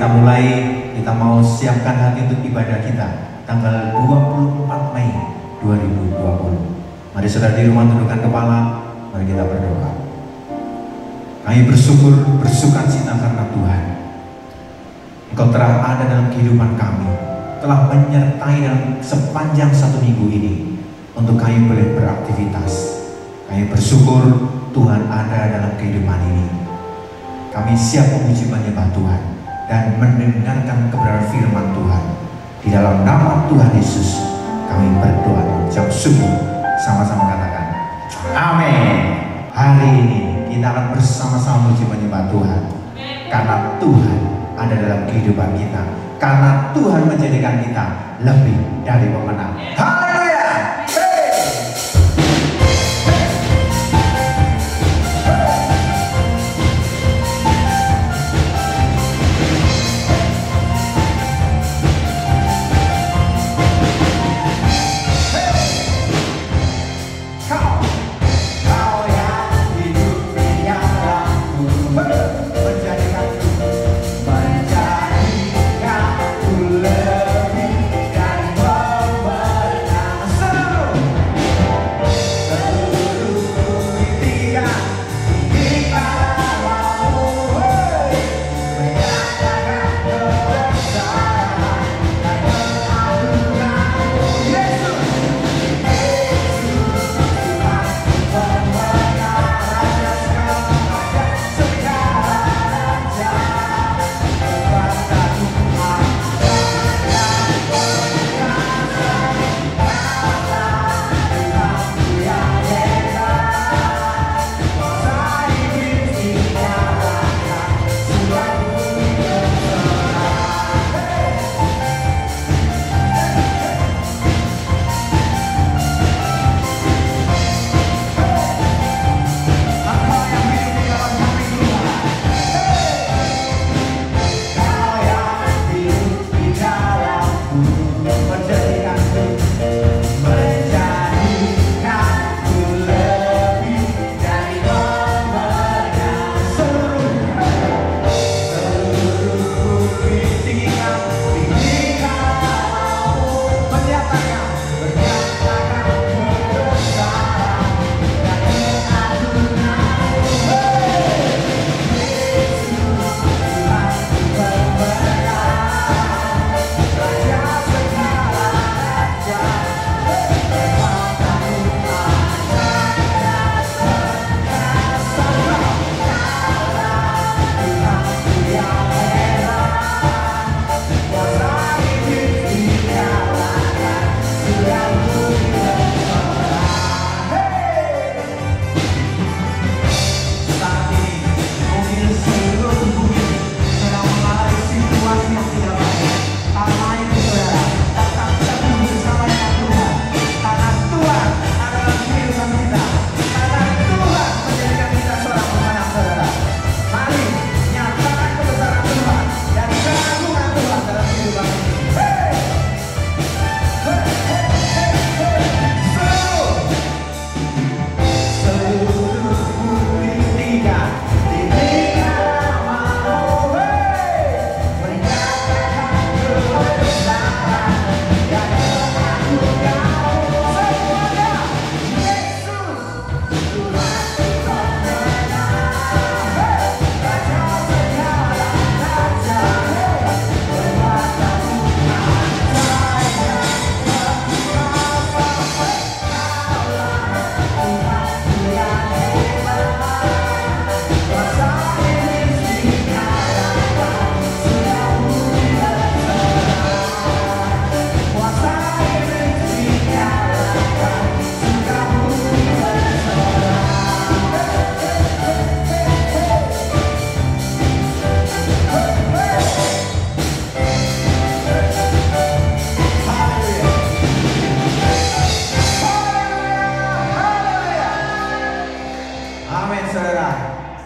kita mulai, kita mau siapkan hati untuk ibadah kita tanggal 24 Mei 2020. Mari saudara di rumah tundukkan kepala, mari kita berdoa. Kami bersukacita karena Tuhan, Engkau telah ada dalam kehidupan kami, telah menyertai dalam sepanjang satu minggu ini untuk kami boleh beraktivitas. Kami bersyukur Tuhan ada dalam kehidupan ini. Kami siap memuji menyembah Tuhan dan mendengarkan kebenaran firman Tuhan. Di dalam nama Tuhan Yesus kami berdoa dan jawab syukur. Sama-sama katakan amin. Hari ini kita akan bersama-sama memuji menyembah Tuhan, karena Tuhan ada dalam kehidupan kita, karena Tuhan menjadikan kita lebih dari pemenang. Haleluya.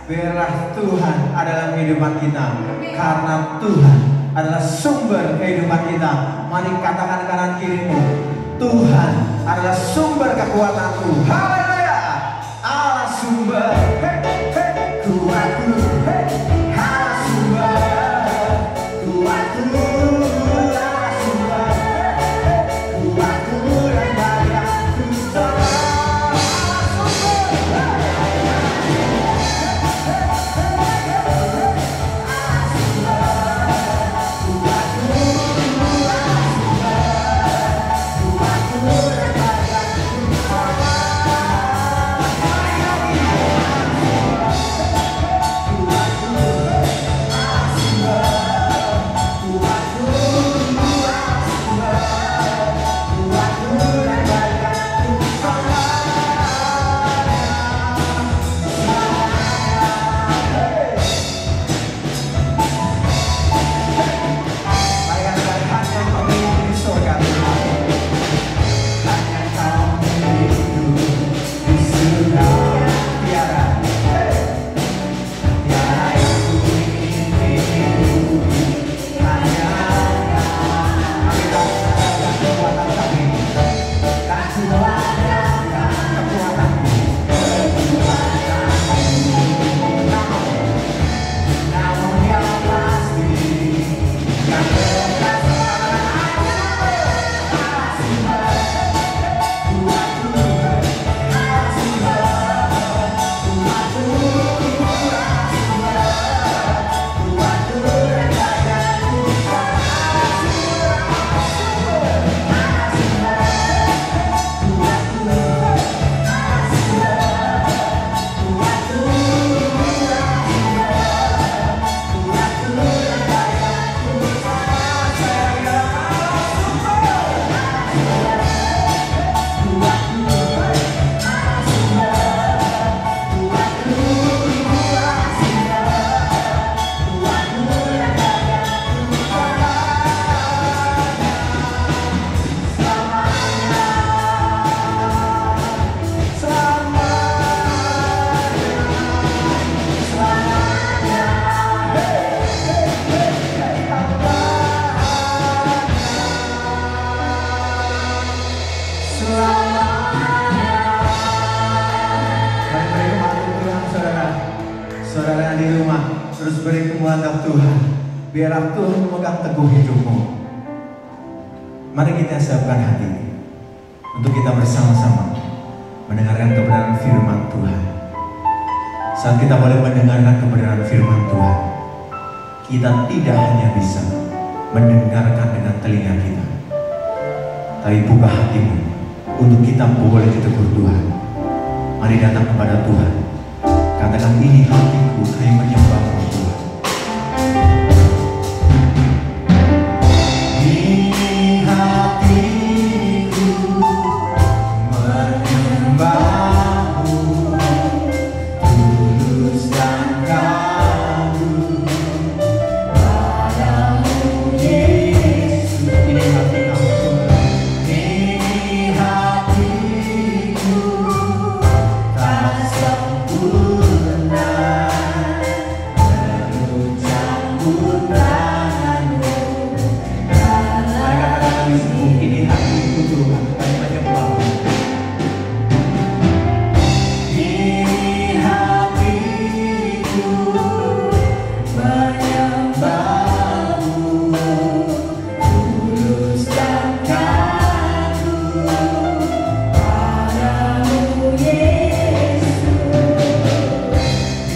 Biarlah Tuhan adalah kehidupan kita, karena Tuhan adalah sumber kehidupan kita. Mari katakan kanan kirimu, Tuhan adalah sumber kekuatanku. Haleluya. Allah sumber kuatku. Allah sumber kuatku. Saudara yang di rumah, terus beri menghadap Tuhan. Biarlah Tuhan memegang teguh hidupmu. Mari kita siapkan hati untuk kita bersama-sama mendengarkan kebenaran firman Tuhan. Saat kita boleh mendengarkan kebenaran firman Tuhan, kita tidak hanya bisa mendengarkan dengan telinga kita, tapi buka hatimu untuk kita boleh ditegur Tuhan. Mari datang kepada Tuhan. Katakan, ini hatiku, saya menyembahmu Tuhan. Ini hatiku menyembahmu, tulus dan kagum padamu Yesus. Ini hati kamu, ini hatiku tak sempurna, mengucapkan tanganmu. Mari katakan ini hatiku Tuhan, kami menyembahmu. Ini hatiku menyembahmu, tulus dan kagum padamu Yesus.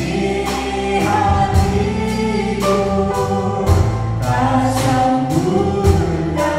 Ini hatiku tak sempurna,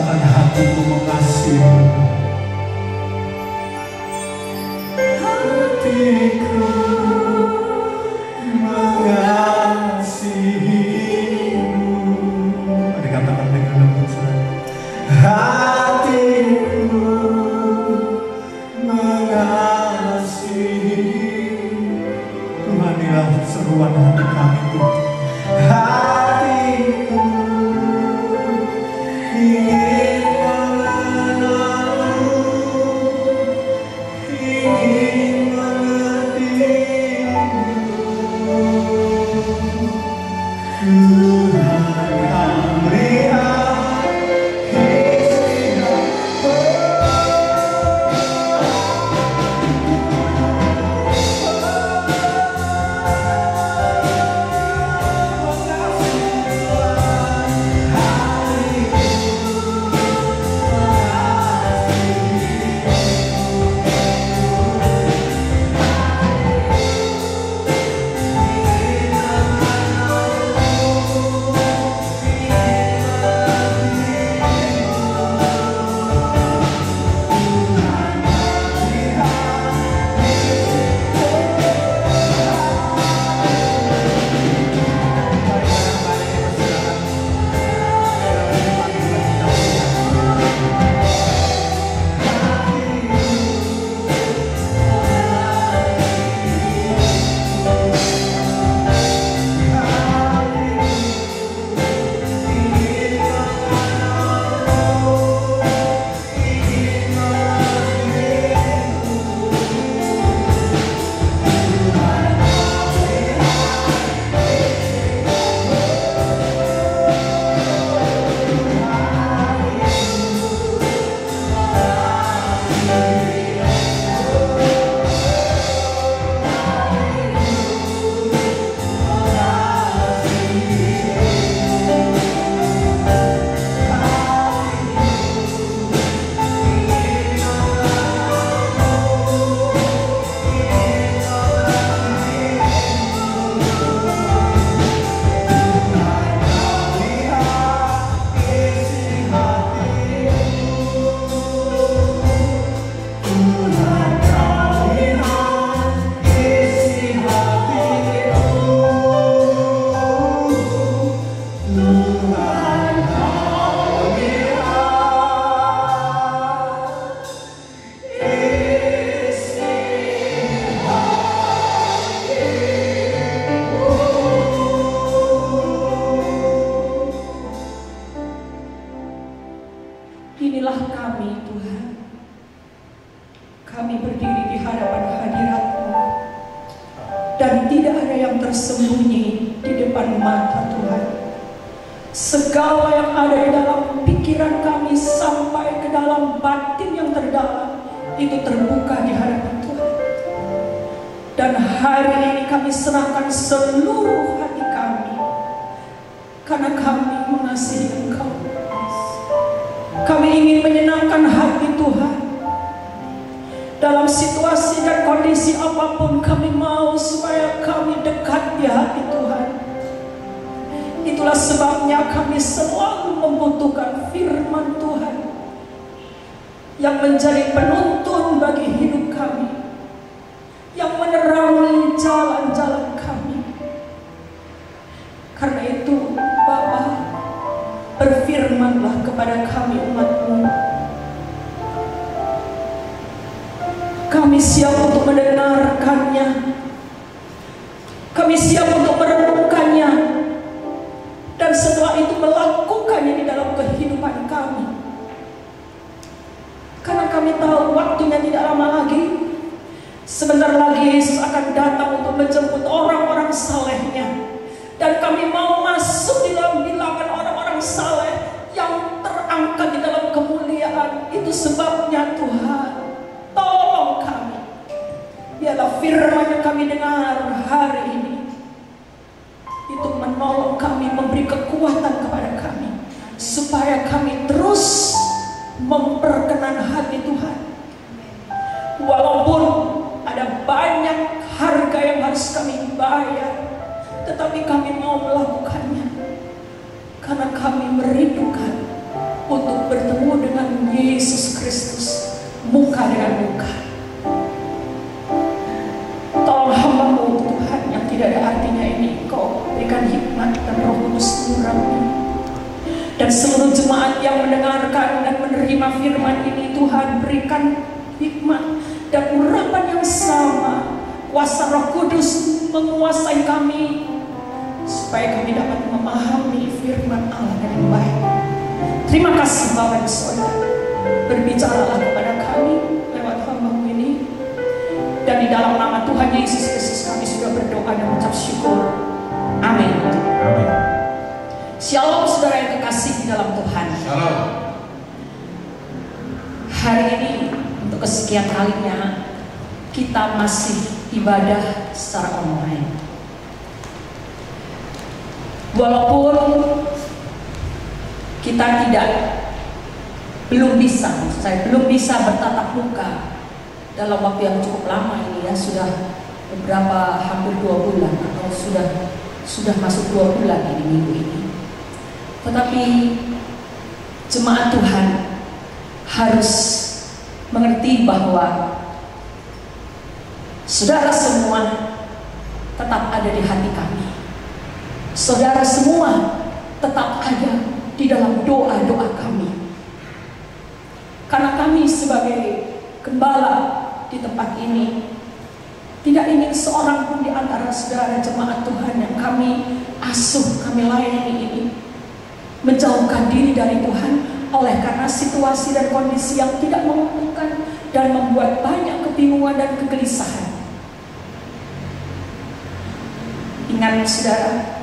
mengucapkan hatiku mengasihi, hatiku mengasihimu. Mari katakan dengan lembut, hatiku mengasihi. Tuhan, inilah seruan hati kami Tuhan. Hatiku ingin mengenalmu, ingin mengerti Inilah kami Tuhan. Kami berdiri di hadapan hadirat-Mu, dan tidak ada yang tersembunyi di depan mata Tuhan. Segala yang ada di dalam pikiran kami sampai ke dalam batin yang terdalam itu terbuka di hadapan Tuhan. Dan hari ini kami serahkan seluruh hati kami, karena kami mengasihi Engkau. Kami ingin menyenangkan hati Tuhan. Dalam situasi dan kondisi apapun, kami mau supaya kami dekat di hati Tuhan. Itulah sebabnya kami selalu membutuhkan firman Tuhan yang menjadi penuntun bagi hidup kami, yang menerangi jalan-jalan kami. Karena itu Bapa, berfirmanlah kepada kami umat-Mu. Kami siap untuk mendengarkannya. Kami siap untuk merenungkannya, dan setelah itu melakukannya di dalam kehidupan kami. Karena kami tahu waktunya tidak lama lagi. Sebentar lagi Yesus akan datang untuk menjemput orang-orang salehnya. Dan kami mau masuk di dalam bilangan orang-orang saleh yang terangkat di dalam kemuliaan. Itu sebabnya Tuhan, tolong kami. Biarlah firman yang kami dengar hari ini itu menolong kami, memberi kekuatan kepada kami, supaya kami terus memperkenan hati Tuhan. Walaupun ada banyak harga yang harus kami bayar, tetapi kami mau melakukannya, karena kami merindukan untuk bertemu dengan Yesus Kristus muka dengan muka. Tolong hamba-Mu Tuhan yang tidak ada artinya ini, Kau berikan hikmat dan Roh Kudus urapi. Dan seluruh jemaat yang mendengarkan dan menerima firman ini, Tuhan berikan hikmat dan urapan yang sama. Kuasa Roh Kudus menguasai kami, supaya kami dapat memahami firman Allah dengan baik. Terima kasih Bapak dan Saudara. Berbicaralah kepada kami lewat hamba-Mu ini. Dan di dalam nama Tuhan Yesus Kristus kami sudah berdoa dan mengucap syukur. Amin. Amin. Shalom saudara yang kekasih di dalam Tuhan. Shalom. Hari ini untuk kesekian kalinya kita masih ibadah secara online. Walaupun kita belum bisa bertatap muka dalam waktu yang cukup lama ini, ya, sudah beberapa hampir 2 bulan atau sudah masuk 2 bulan ini minggu ini. Tetapi jemaat Tuhan harus mengerti bahwa saudara semua tetap ada di hati kami. Saudara semua tetap ada di dalam doa-doa kami. Karena kami sebagai gembala di tempat ini tidak ingin seorang pun di antara saudara jemaat Tuhan yang kami asuh, kami layani ini menjauhkan diri dari Tuhan oleh karena situasi dan kondisi yang tidak menguntungkan dan membuat banyak kebingungan dan kegelisahan. Ingat saudara,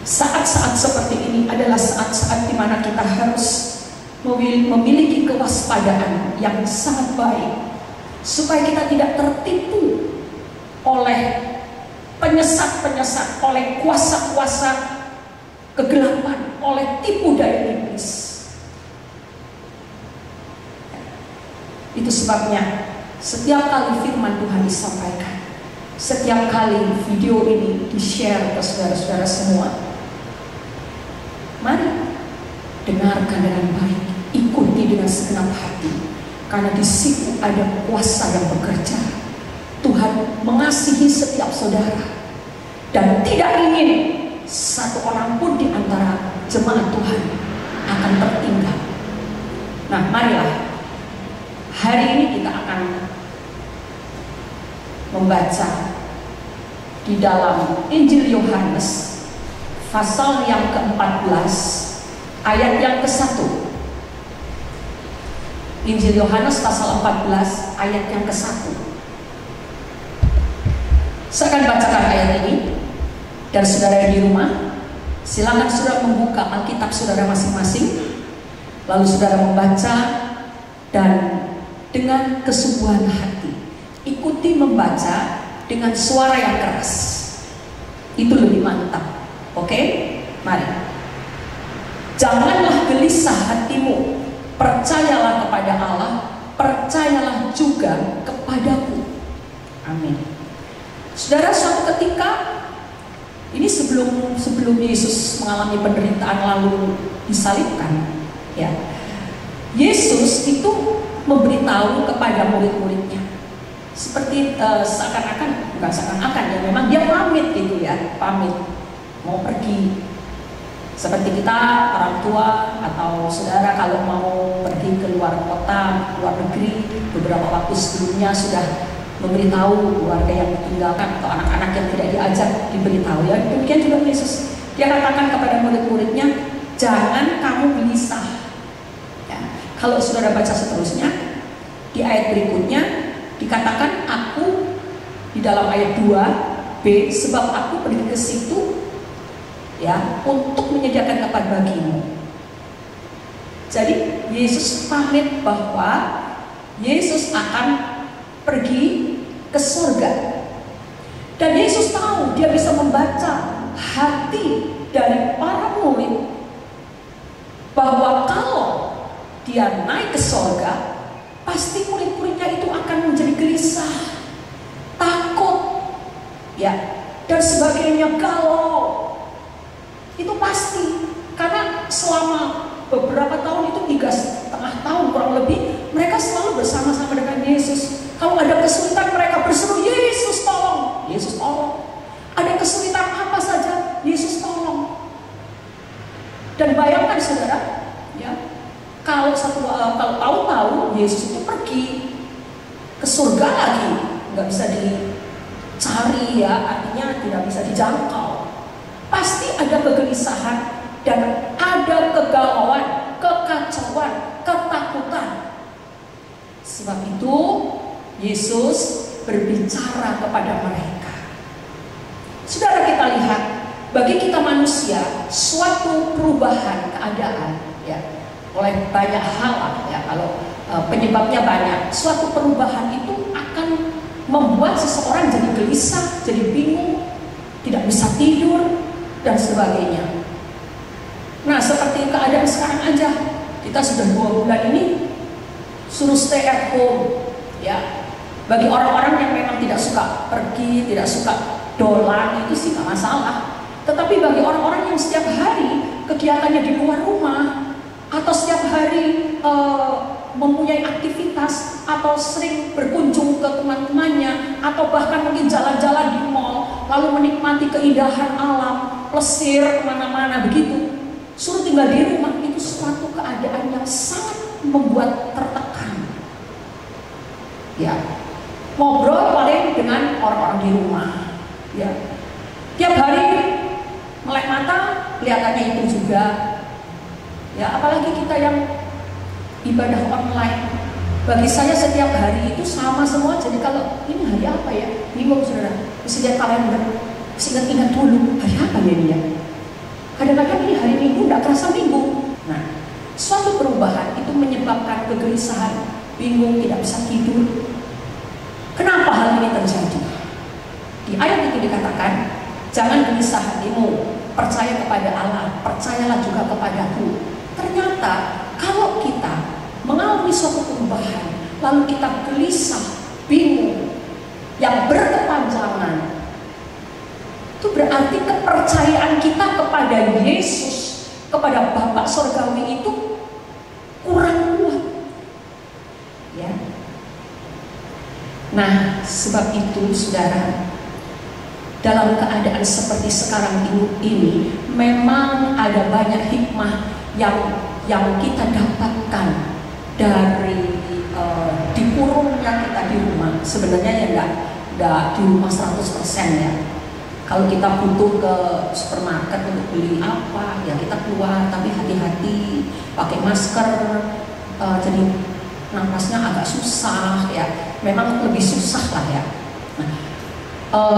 saat-saat seperti ini adalah saat-saat di mana kita harus memiliki kewaspadaan yang sangat baik, supaya kita tidak tertipu oleh penyesat-penyesat, oleh kuasa-kuasa kegelapan, oleh tipu daya iblis. Itu sebabnya setiap kali firman Tuhan disampaikan, setiap kali video ini di-share ke saudara-saudara semua, mari dengarkan dengan baik, ikuti dengan segenap hati, karena di situ ada kuasa yang bekerja. Tuhan mengasihi setiap saudara dan tidak ingin satu orang pun di antara jemaat Tuhan akan tertinggal. Nah, marilah hari ini kita akan membaca di dalam Injil Yohanes pasal yang ke-14 ayat yang ke-1. Injil Yohanes pasal 14 ayat yang ke-1. Saya akan bacakan ayat ini. Dan saudara yang di rumah, silakan saudara membuka Alkitab saudara masing-masing, lalu saudara membaca dan dengan kesungguhan hati ikuti membaca dengan suara yang keras. Itu lebih mantap. Oke? Mari. Janganlah gelisah hatimu, percayalah kepada Allah, percayalah juga kepadaku. Amin. Saudara, suatu ketika ini sebelum Yesus mengalami penderitaan lalu disalibkan, ya. Yesus itu memberitahu kepada murid-muridnya, seperti bukan seakan-akan ya, memang dia pamit gitu ya, pamit mau pergi. Seperti kita orang tua atau saudara kalau mau pergi ke luar kota, luar negeri, beberapa waktu sebelumnya sudah memberitahu keluarga yang ditinggalkan atau anak-anak yang tidak diajak diberitahu, ya. Demikian juga Yesus, dia katakan kepada murid-muridnya, jangan kamu gelisah. Ya. Kalau saudara baca seterusnya di ayat berikutnya dikatakan, aku di dalam ayat 2b, sebab aku pergi ke situ ya untuk menyediakan tempat bagimu. Jadi Yesus pamit bahwa Yesus akan pergi ke surga. Dan Yesus tahu, dia bisa membaca hati dari para murid bahwa kalau dia naik ke surga, pasti murid-muridnya itu akan menjadi gelisah, takut, ya, dan sebagainya, galau. Itu pasti, karena selama beberapa tahun itu 3,5 tahun kurang lebih, mereka selalu bersama-sama dengan Yesus. Kalau ada kesulitan mereka berseru, Yesus tolong, Yesus tolong. Ada kesulitan apa saja, Yesus tolong. Dan bayangkan saudara, ya, kalau tahu-tahu Yesus itu pergi ke surga lagi, nggak bisa dicari ya, artinya tidak bisa dijangkau. Pasti ada kegelisahan dan ada kegalauan, kekacauan, ketakutan. Sebab itu Yesus berbicara kepada mereka. Saudara, kita lihat, bagi kita manusia, suatu perubahan keadaan, ya, oleh banyak hal, ya, kalau penyebabnya banyak, suatu perubahan itu akan membuat seseorang jadi gelisah, jadi bingung, tidak bisa tidur, dan sebagainya. Nah, seperti keadaan sekarang aja, kita sudah 2 bulan ini suruh stay at home, ya. Bagi orang-orang yang memang tidak suka pergi, tidak suka dolan, itu sih gak masalah. Tetapi bagi orang-orang yang setiap hari kegiatannya di luar rumah, atau setiap hari mempunyai aktivitas, atau sering berkunjung ke teman-temannya, atau bahkan mungkin jalan-jalan di mall, lalu menikmati keindahan alam, plesir kemana-mana begitu, suruh tinggal di rumah, itu suatu keadaan yang sangat membuat tertekan. Ya, ngobrol paling dengan orang-orang di rumah, ya, tiap hari melek mata kelihatannya itu juga, ya, apalagi kita yang ibadah online. Bagi saya setiap hari itu sama semua. Jadi kalau ini hari apa ya, bingung saudara, mesti lihat kalender, mesti ingat dulu hari apa ya ini ya. Kadang-kadang ini hari Minggu, tidak terasa Minggu. Nah, suatu perubahan itu menyebabkan kegelisahan, bingung, tidak bisa tidur. Kenapa hal ini terjadi? Di ayat itu dikatakan, jangan gelisah hatimu, percaya kepada Allah, percayalah juga kepadaku. Ternyata kalau kita mengalami suatu perubahan, lalu kita gelisah, bingung, yang berkepanjangan, itu berarti kepercayaan kita kepada Yesus, kepada Bapa Surgawi itu kurang kuat, ya. Nah, sebab itu saudara, dalam keadaan seperti sekarang ini memang ada banyak hikmah yang kita dapatkan dari dikurungnya kita di rumah. Sebenarnya ya enggak di rumah 100% ya. Kalau kita butuh ke supermarket untuk beli apa, ya kita keluar, tapi hati-hati, pakai masker. Jadi napasnya agak susah ya, memang lebih susah lah ya. Nah,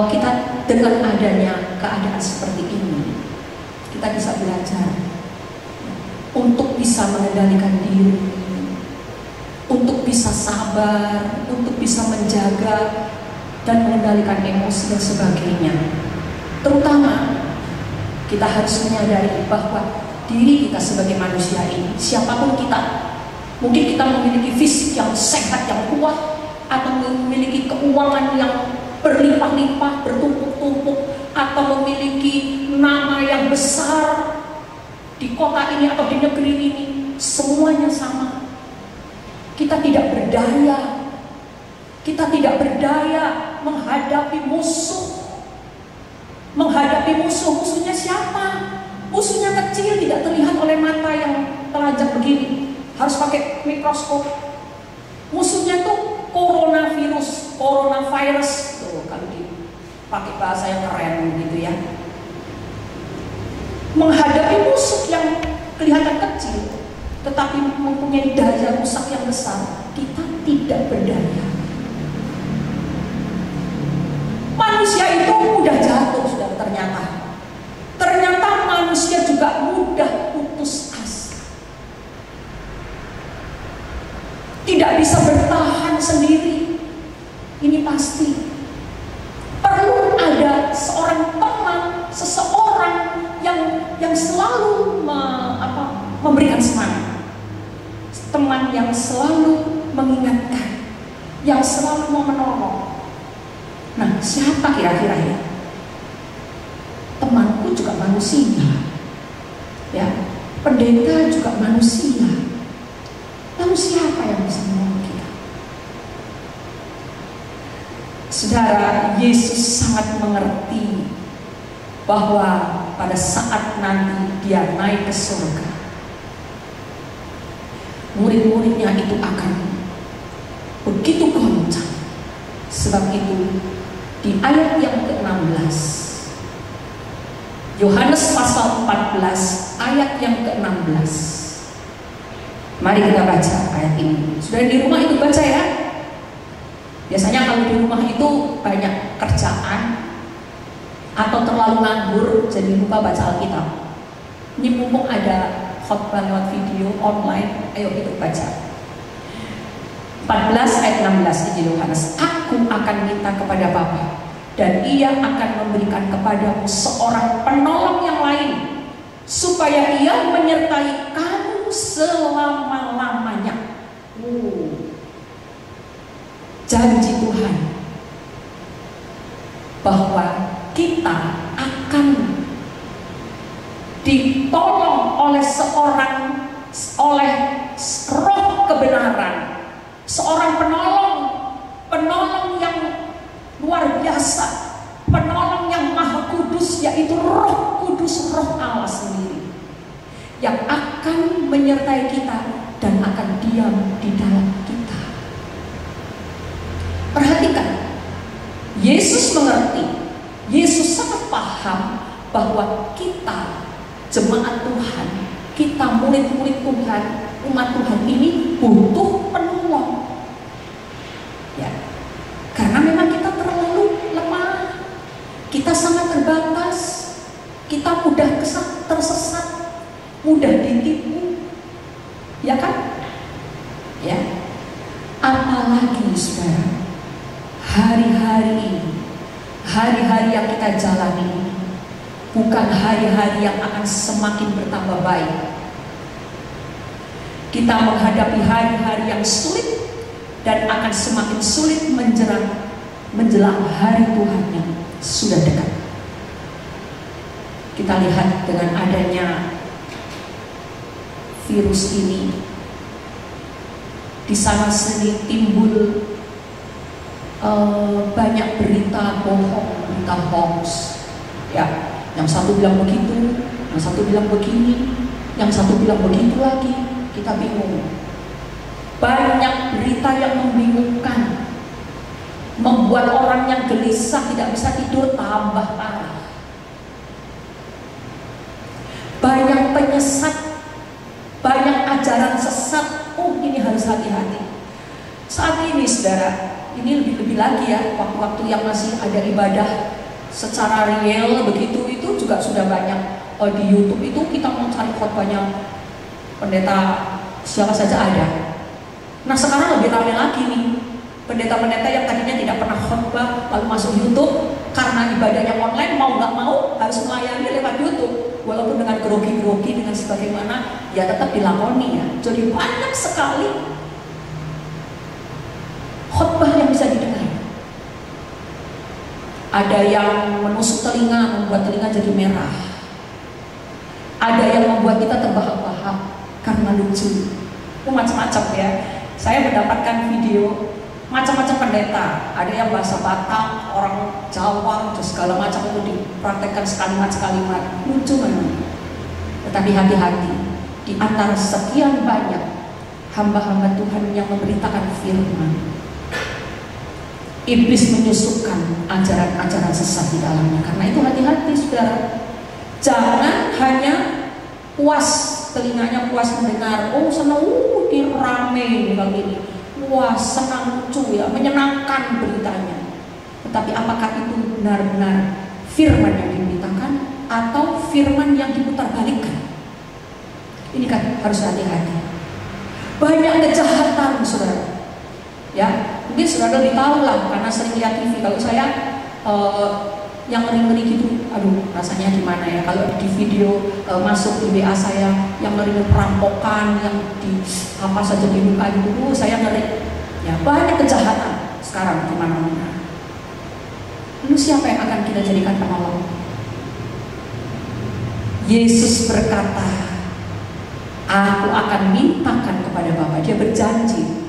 kita dengan adanya keadaan seperti ini, kita bisa belajar untuk bisa mengendalikan diri, untuk bisa sabar, untuk bisa menjaga dan mengendalikan emosi dan sebagainya. Terutama kita harus menyadari bahwa diri kita sebagai manusia ini, siapapun kita, mungkin kita memiliki fisik yang sehat, yang kuat, atau memiliki keuangan yang berlimpah-limpah, bertumpuk-tumpuk, atau memiliki nama yang besar di kota ini atau di negeri ini, semuanya sama. Kita tidak berdaya. Kita tidak berdaya menghadapi musuh. Menghadapi musuhnya siapa? Musuhnya kecil, tidak terlihat oleh mata yang telanjang begini, harus pakai mikroskop. Musuhnya tuh coronavirus tuh, kalau dipakai bahasa yang keren gitu ya. Menghadapi musuh yang kelihatan kecil tetapi mempunyai daya rusak yang besar, kita tidak berdaya. Manusia itu mudah jatuh, sudah ternyata manusia juga mudah putus asa, tidak bisa bertahan sendiri. Ini pasti perlu ada seorang teman, seseorang yang selalu memberikan semangat, teman yang selalu mengingatkan, yang selalu mau menolong. Nah, siapa kira-kira ya? Temanku juga manusia, ya. Pendeta juga manusia. Lalu siapa yang bisa menolong kita? Saudara, Yesus sangat mengerti bahwa pada saat nanti Dia naik ke surga, murid-muridnya itu akan begitu goncang. Sebab itu di ayat yang ke-16, Yohanes pasal 14 ayat yang ke-16. Mari kita baca ayat ini. Sudah di rumah itu baca ya. Biasanya kalau di rumah itu banyak kerjaan atau terlalu nganggur jadi lupa baca Alkitab. Ini mumpung ada khotbah lewat video online, ayo kita baca. 14 ayat 16 Injil Yohanes. Aku akan minta kepada Bapa, dan Ia akan memberikan kepadamu seorang penolong yang lain, supaya Ia menyertai kamu selama-lamanya. Janji Tuhan bahwa kita akan ditolong oleh oleh roh kebenaran, seorang penolong yang luar biasa, penolong yang maha kudus, yaitu Roh Kudus, Roh Allah sendiri, yang akan menyertai kita dan akan diam di dalam kita. Perhatikan, Yesus mengerti, Yesus sangat paham bahwa kita jemaat Tuhan, kita murid-murid Tuhan, umat Tuhan ini butuh penolong. Ya, karena memang kita terlalu lemah, kita sangat terbatas, kita mudah tersesat, mudah ditipu, ya kan? Ya, apalagi saudara, hari-hari yang kita jalani bukan hari-hari yang akan semakin bertambah baik. Kita menghadapi hari-hari yang sulit dan akan semakin sulit menjelang hari Tuhan yang sudah dekat. Kita lihat dengan adanya virus ini, di sana sini timbul banyak berita bohong, berita hoax. Ya, yang satu bilang begitu, yang satu bilang begini, yang satu bilang begitu lagi. Kita bingung. Banyak berita yang membingungkan, membuat orang yang gelisah, tidak bisa tidur, tambah parah. Banyak penyesat, banyak ajaran sesat. Oh, ini harus hati-hati. Saat ini saudara, ini lebih-lebih lagi ya, waktu-waktu yang masih ada ibadah secara real begitu, itu juga sudah banyak. Di YouTube itu kita mau cari khotbahnya pendeta siapa saja ada. Nah sekarang lebih ramai lagi nih, pendeta-pendeta yang tadinya tidak pernah khotbah lalu masuk YouTube karena ibadahnya online, mau nggak mau harus melayani lewat YouTube, walaupun dengan grogi-grogi dengan sebagaimana ya tetap dilakoni ya. Jadi banyak sekali khotbah yang bisa didengar. Ada yang menusuk telinga, membuat telinga jadi merah. Ada yang membuat kita terbahak-bahak karena lucu. Macam-macam ya. Saya mendapatkan video macam-macam pendeta. Ada yang bahasa Batak, orang Jawa, terus segala macam itu dipraktekkan sekalimat-sekalimat. Lucu memang. Tetapi hati-hati, di antara sekian banyak hamba-hamba Tuhan yang memberitakan firman, iblis menyusupkan ajaran-ajaran sesat di dalamnya. Karena itu hati-hati saudara. Jangan hanya puas telinganya, puas mendengar, oh senang, dirame kalau ini, wah senang, lucu ya, menyenangkan beritanya. Tetapi apakah itu benar-benar firman yang diberitakan atau firman yang diputarbalikkan? Ini kan harus hati-hati. Banyak kejahatan saudara. Ya, mungkin saudara lebih tahu lah karena sering lihat TV. Kalau saya yang ngeri-ngeri gitu, aduh rasanya gimana ya kalau di video masuk di WA saya yang ngeri perampokan, yang di apa saja dibuka gitu, saya ngeri. Ya banyak kejahatan sekarang di mana-mana. Lalu siapa yang akan kita jadikan penolong? Yesus berkata, aku akan mintakan kepada Bapa. Dia berjanji.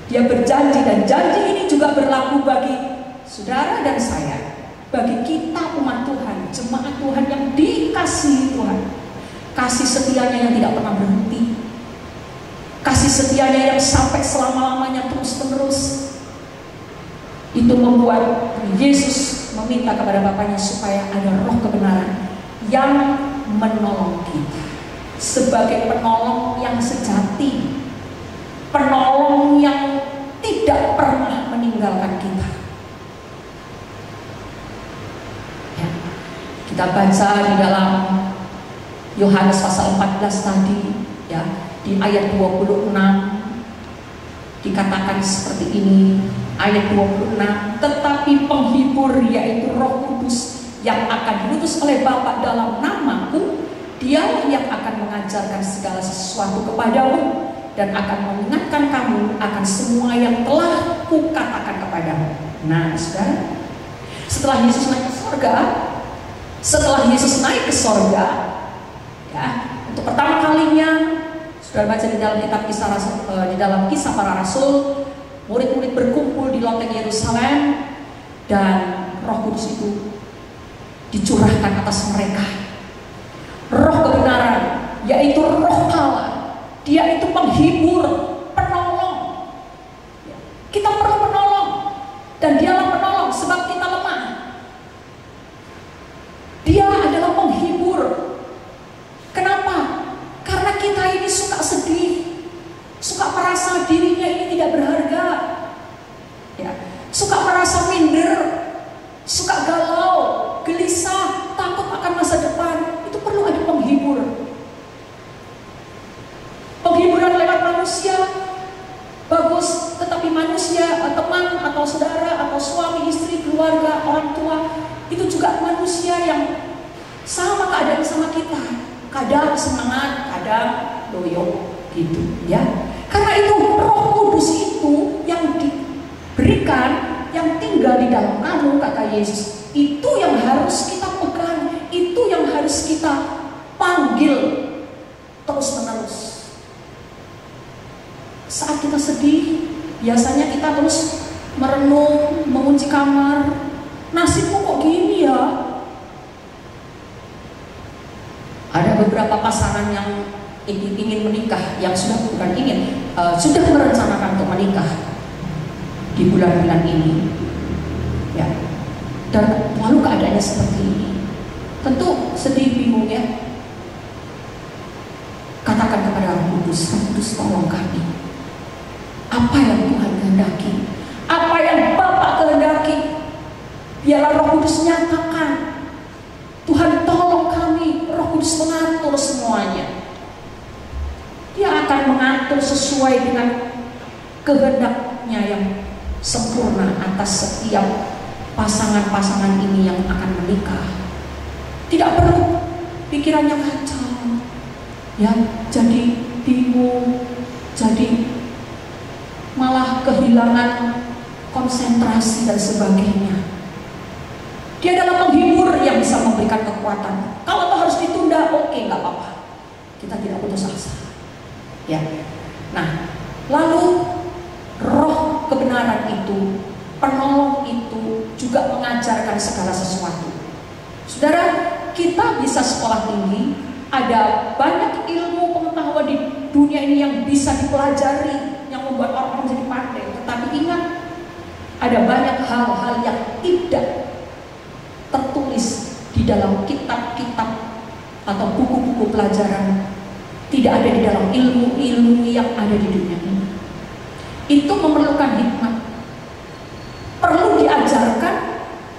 Dia berjanji, dan janji ini juga berlaku bagi saudara dan saya, bagi kita umat Tuhan, jemaat Tuhan yang dikasihi Tuhan. Kasih setianya yang tidak pernah berhenti, kasih setianya yang sampai selama-lamanya terus-menerus. Itu membuat Yesus meminta kepada Bapaknya supaya ada roh kebenaran yang menolong kita sebagai penolong yang sejati, penolong yang tidak pernah meninggalkan kita. Ya, kita baca di dalam Yohanes pasal 14 tadi, ya, di ayat 26 dikatakan seperti ini. Ayat 26, tetapi penghibur yaitu Roh Kudus yang akan diutus oleh Bapa dalam namaku, Dia yang akan mengajarkan segala sesuatu kepadamu dan akan mengingatkan kamu akan semua yang telah kukatakan kepadamu. Nah, saudara, setelah Yesus naik ke surga, ya, untuk pertama kalinya, saudara baca di dalam kitab di dalam Kisah Para Rasul, murid-murid berkumpul di loteng Yerusalem dan Roh Kudus itu dicurahkan atas mereka. Roh kebenaran, yaitu Roh Allah. Dia itu penghibur, penolong. Kita perlu penolong, dan Dialah penolong sebab kita lemah. Dia adalah penghibur. Kenapa? Karena kita ini suka sedih, suka merasa dirinya ini tidak berharga, ya, suka merasa minder, suka galau, gelisah, takut akan masa depan. Itu perlu ada penghibur. Penghiburan lewat manusia bagus, tetapi manusia, teman atau saudara atau suami, istri, keluarga, orang tua, itu juga manusia yang sama keadaan sama kita. Kadang semangat, kadang loyo gitu, ya. Karena itu Roh Kudus itu yang diberikan, yang tinggal di dalam kamu, kata Yesus. Itu yang harus kita pegang, itu yang harus kita panggil terus-menerus. Saat kita sedih, biasanya kita terus merenung, mengunci kamar. Nasibku kok gini ya? Ada beberapa pasangan yang ingin menikah, yang sudah sudah merencanakan untuk menikah di bulan-bulan ini, ya. Dan lalu keadaannya seperti ini, tentu sedih, bingung ya. Katakan kepada Roh Kudus, Roh Kudus tolong kami. Apa yang Tuhan kehendaki, apa yang Bapa kehendaki, biarlah Roh Kudus nyatakan. Tuhan tolong kami, Roh Kudus mengatur semuanya. Dia akan mengatur sesuai dengan kehendaknya yang sempurna atas setiap pasangan-pasangan ini yang akan menikah. Tidak perlu pikirannya kacau, ya, jadi bingung, jadi malah kehilangan konsentrasi dan sebagainya. Dia adalah penghibur yang bisa memberikan kekuatan. Kalau itu harus ditunda, oke, nggak apa-apa. Kita tidak putus asa. Ya. Nah, lalu roh kebenaran itu, penolong itu juga mengajarkan segala sesuatu. Saudara, kita bisa sekolah tinggi, ada banyak ilmu pengetahuan di dunia ini yang bisa dipelajari, yang membuat orang menjadi pandai. Tetapi ingat, ada banyak hal-hal yang tidak tertulis di dalam kitab-kitab atau buku-buku pelajaran, tidak ada di dalam ilmu-ilmu yang ada di dunia ini. Itu memerlukan hikmat, perlu diajarkan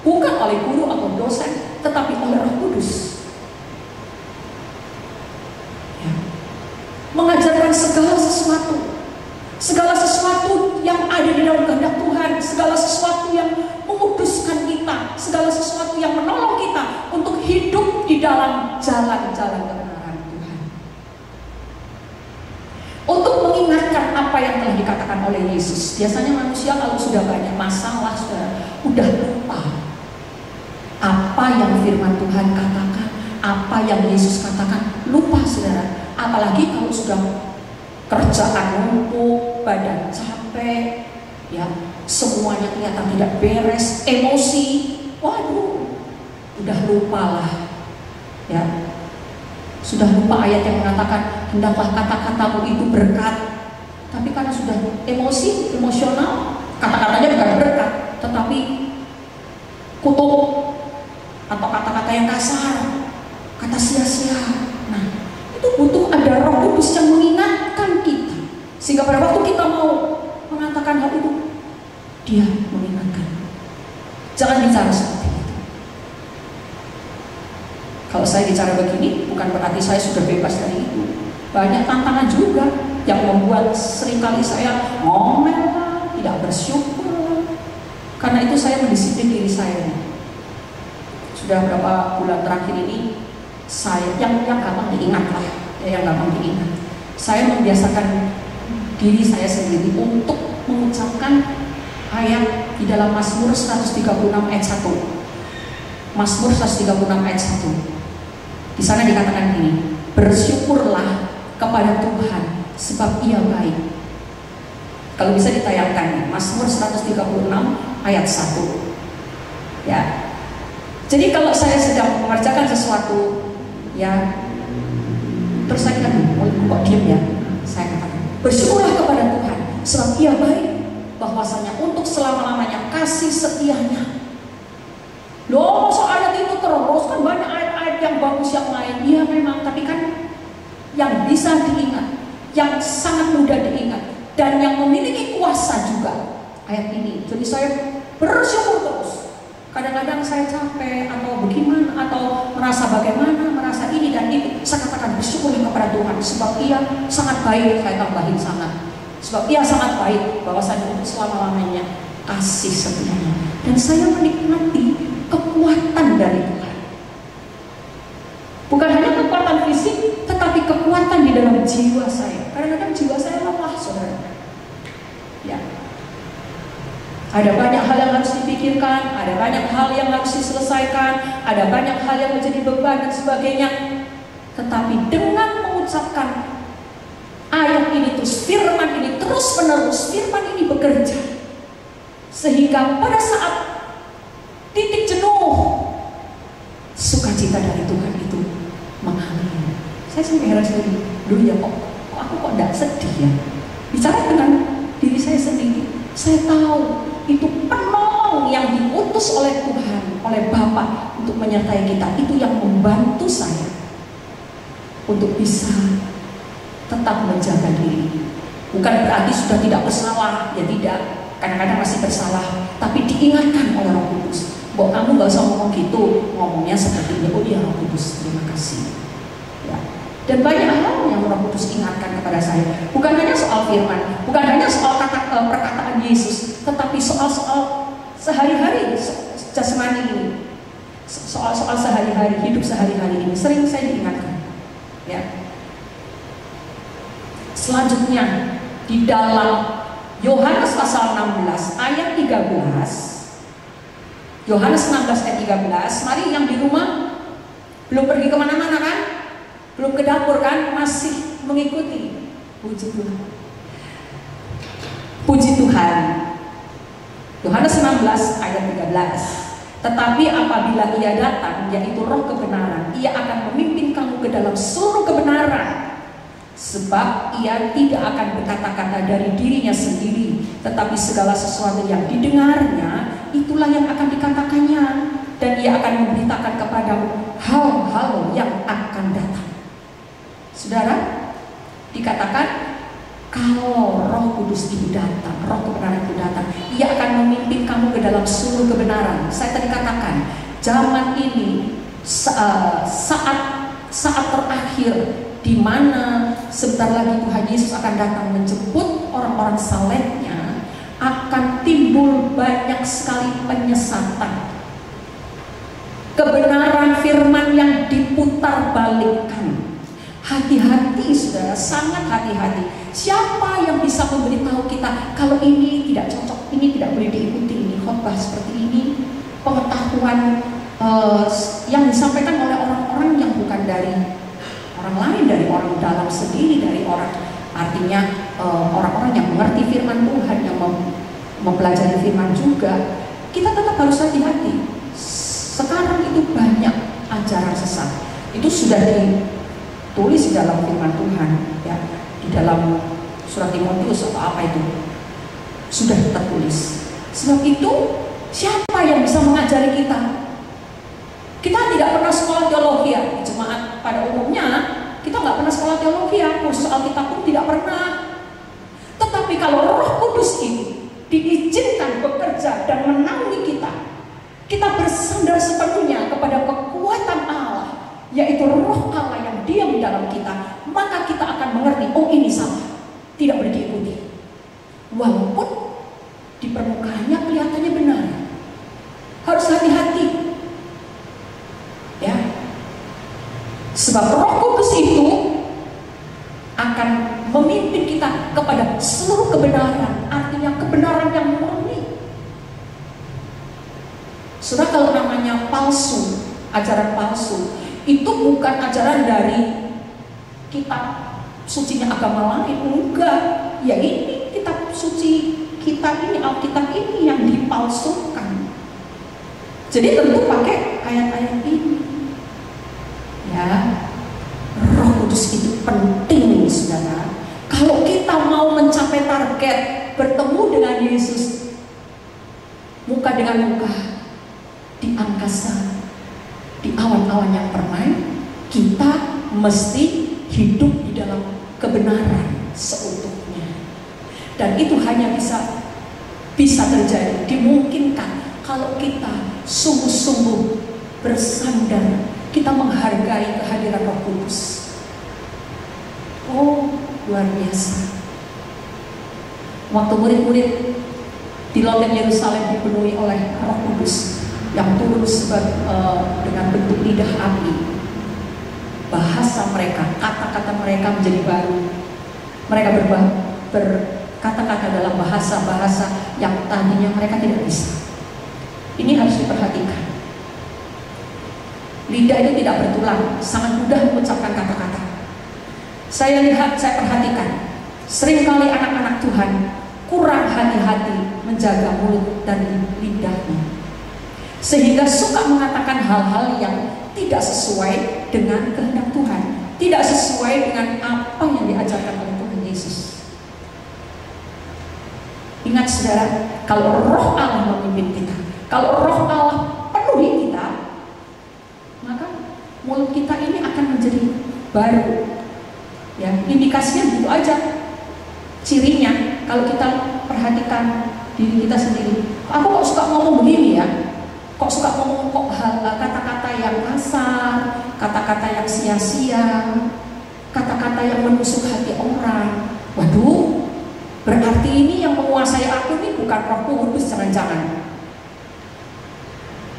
bukan oleh guru atau dosen, tetapi oleh Roh Kudus, ya. Mengajarkan segala sesuatu yang ada di dalam kehendak Tuhan, segala sesuatu yang menguduskan kita, segala sesuatu yang menolong kita untuk hidup di dalam jalan-jalan kebenaran Tuhan. Untuk mengingatkan apa yang telah dikatakan oleh Yesus. Biasanya manusia kalau sudah banyak masalah, udah lupa apa yang firman Tuhan katakan, apa yang Yesus katakan, lupa saudara. Apalagi kalau sudah kerjaan numpuk, badan capek, ya, semuanya ternyata tidak beres, emosi, waduh, udah lupa lah, ya, sudah lupa ayat yang mengatakan hendaklah kata-katamu itu berkat. Tapi karena sudah emosional, kata-katanya bukan berkat, tetapi kutuk atau kata-kata yang kasar, kata sia-sia. Nah, itu butuh ada Roh Kudus yang mengingatkan kita, sehingga pada waktu kita mau mengatakan hal itu, Dia mengingatkan. Jangan bicara seperti itu. Kalau saya bicara begini, bukan berarti saya sudah bebas dari itu. Banyak tantangan juga yang membuat seringkali saya ngomel, tidak bersyukur. Karena itu saya mendisiplin diri saya. Sudah berapa bulan terakhir ini, saya yang gampang diingat lah, yang gampang diingat. Saya membiasakan diri saya sendiri untuk mengucapkan ayat di dalam Mazmur 136 ayat 1. Mazmur 136 ayat 1. Di sana dikatakan gini, bersyukurlah kepada Tuhan sebab Ia baik. Kalau bisa ditayangkan Mazmur 136 ayat 1. Ya. Jadi kalau saya sedang mengerjakan sesuatu, ya, terus saya kan kok diam ya, saya katakan bersyukurlah kepada Tuhan sebab Ia baik, bahwasanya untuk selama-lamanya kasih setianya. Loh, soal ayat itu terus kan banyak ayat-ayat yang bagus yang lain. Iya memang, tapi kan yang bisa diingat, yang sangat mudah diingat, dan yang memiliki kuasa juga ayat ini. Jadi saya bersyukur terus. Kadang-kadang saya capek atau bagaimana, atau merasa bagaimana, merasa ini dan itu, saya katakan bersyukur kepada Tuhan sebab Ia sangat baik. Saya tambahin sangat, sebab Ia sangat baik, bahwasanya untuk selama-lamanya kasih setianya. Dan saya menikmati kekuatan dari Tuhan. Bukan hanya kekuatan fisik, tetapi kekuatan di dalam jiwa saya. Kadang-kadang jiwa saya lelah, saudara. Ya. Ada banyak hal yang harus dipikirkan, ada banyak hal yang harus diselesaikan, ada banyak hal yang menjadi beban dan sebagainya. Tetapi dengan mengucapkan ayat ini terus, firman ini terus menerus, firman ini bekerja, sehingga pada saat titik jenuh, sukacita dari Tuhan itu mengalir. Saya sampai heran sendiri, dulu ya kok aku kok tidak sedih ya. Bicara dengan diri saya sendiri, saya tahu itu penolong yang diutus oleh Tuhan, oleh Bapa untuk menyertai kita. Itu yang membantu saya untuk bisa tetap menjaga diri. Bukan berarti sudah tidak bersalah, ya tidak. kadang-kadang masih bersalah, tapi diingatkan oleh Roh Kudus, bahwa kamu gak usah ngomong gitu, ngomongnya seperti ini. Oh iya Roh Kudus, terima kasih. Ya. Dan banyak hal yang Roh Kudus ingatkan kepada saya. Bukan hanya soal firman, bukan hanya soal perkataan Yesus, tetapi soal-soal sehari-hari, jasmani ini, soal-soal sehari-hari, hidup sehari-hari ini sering saya diingatkan. Ya. Selanjutnya di dalam Yohanes pasal 16 ayat 13, Yohanes 16 ayat 13, mari yang di rumah belum pergi kemana-mana kan, belum ke dapur kan, masih mengikuti. Puji Tuhan, puji Tuhan. Yohanes 16 ayat 13, tetapi apabila ia datang, yaitu Roh kebenaran, ia akan memimpin kamu ke dalam seluruh kebenaran. Sebab ia tidak akan berkata-kata dari dirinya sendiri, tetapi segala sesuatu yang didengarnya, itulah yang akan dikatakannya. Dan ia akan memberitakan kepadamu hal-hal yang akan datang. Saudara, dikatakan kalau Roh Kudus itu datang, Roh kebenaran itu datang, ia akan memimpin kamu ke dalam seluruh kebenaran. Saya tadi katakan, zaman ini saat terakhir, di mana sebentar lagi Tuhan Yesus akan datang menjemput orang-orang salehnya, akan timbul banyak sekali penyesatan. Kebenaran firman yang diputar balikkan. Hati-hati saudara, sangat hati-hati. Siapa yang bisa memberitahu kita kalau ini tidak cocok, ini tidak boleh diikuti, ini khotbah seperti ini, pengetahuan yang disampaikan oleh orang-orang yang bukan dari orang lain, dari orang dalam sendiri, dari orang, artinya orang-orang yang mengerti firman Tuhan, yang mempelajari firman juga. Kita tetap harus hati-hati. Sekarang itu banyak ajaran sesat. Itu sudah ditulis di dalam firman Tuhan, ya, di dalam surat Timotius atau apa itu sudah tertulis. Sebab itu siapa yang bisa mengajari kita? Kita tidak pernah sekolah teologi ya, jemaat pada umumnya kita nggak pernah sekolah teologi ya, kursus Alkitab pun tidak pernah. Tetapi kalau Roh Kudus ini diizinkan bekerja dan menaungi kita, kita bersandar sepenuhnya kepada kekuatan Allah, yaitu Roh Allah yang diam di dalam kita, maka kita akan mengerti, oh ini salah, tidak boleh diikuti. Walaupun di permukaannya kelihatannya benar, harus hati-hati. Ya, sebab Roh Kudus itu akan memimpin kita kepada seluruh kebenaran, artinya kebenaran yang murni. Saudara, kalau namanya palsu, ajaran palsu, itu bukan ajaran dari kitab sucinya agama lain, enggak. Ya ini kitab suci kita ini, Alkitab ini yang dipalsukan. Jadi tentu pakai ayat-ayat ini. Ya, Roh Kudus itu penting, saudara. Kalau kita mau mencapai target bertemu dengan Yesus muka dengan muka di angkasa, di awan-awan yang permai, kita mesti hidup di dalam kebenaran seutuhnya. Dan itu hanya bisa terjadi, dimungkinkan kalau kita sungguh-sungguh bersandar, kita menghargai kehadiran Roh Kudus. Oh, luar biasa. Waktu murid-murid di loteng Yerusalem dipenuhi oleh Roh Kudus yang turun dengan bentuk lidah api, bahasa mereka, kata-kata mereka menjadi baru. Mereka berkata-kata dalam bahasa-bahasa yang tadinya mereka tidak bisa. Ini harus diperhatikan. Lidah itu tidak bertulang, sangat mudah mengucapkan kata-kata. Saya perhatikan, seringkali anak-anak Tuhan kurang hati-hati menjaga mulut dan lidahnya, sehingga suka mengatakan hal-hal yang tidak sesuai dengan kehendak Tuhan, tidak sesuai dengan apa yang diajarkan oleh Tuhan Yesus. Ingat saudara, kalau Roh Allah memimpin kita, kalau Roh Allah penuhi kita, maka mulut kita ini akan menjadi baru. Ya, indikasinya gitu aja. Cirinya, kalau kita perhatikan diri kita sendiri. Aku kok suka ngomong begini ya? Kok suka ngomong kok kata-kata yang kasar, kata-kata yang sia-sia, kata-kata yang menusuk hati orang. Waduh, berarti ini yang menguasai aku ini bukan Roh Kudus, jangan-jangan.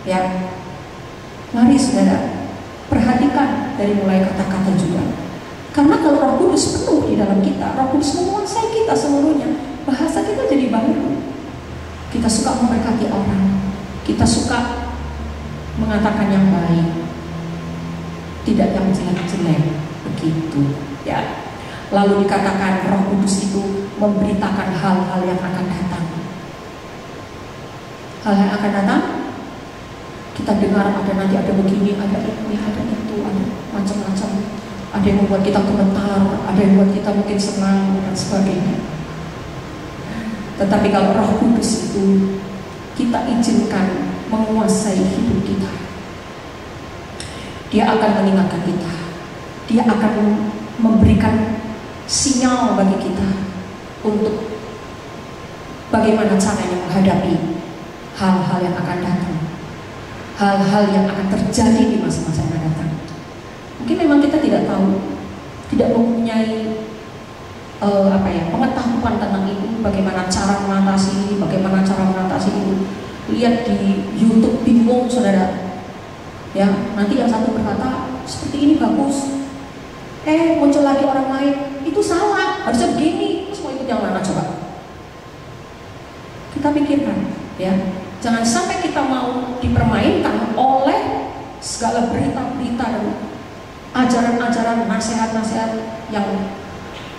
Ya, mari saudara, perhatikan dari mulai kata-kata juga. Karena kalau Roh Kudus penuh di dalam kita, Roh Kudus menguasai kita seluruhnya, bahasa kita jadi baru. Kita suka memberkati orang, kita suka mengatakan yang baik, tidak yang jelek-jelek, begitu ya. Lalu dikatakan Roh Kudus itu memberitakan hal-hal yang akan datang. Hal yang akan datang, kita dengar nanti ada begini, ada ini, ada itu, ada macam-macam. Ada yang membuat kita gemetar, ada yang membuat kita mungkin senang dan sebagainya. Tetapi kalau Roh Kudus itu kita izinkan menguasai hidup kita, Dia akan mengingatkan kita, Dia akan memberikan sinyal bagi kita untuk bagaimana caranya menghadapi hal-hal yang akan datang, hal-hal yang akan terjadi di masa-masa yang akan datang. Mungkin memang kita tidak tahu, tidak mempunyai pengetahuan tentang itu, bagaimana cara mengatasi ini, bagaimana cara mengatasi itu. Lihat di YouTube bingung saudara, ya nanti yang satu berkata seperti ini bagus, muncul lagi orang lain itu salah, harusnya begini, terus mau ikut yang mana coba? Kita pikirkan, ya jangan sampai kita mau dipermainkan oleh segala berita-berita dan ajaran-ajaran, nasihat-nasihat yang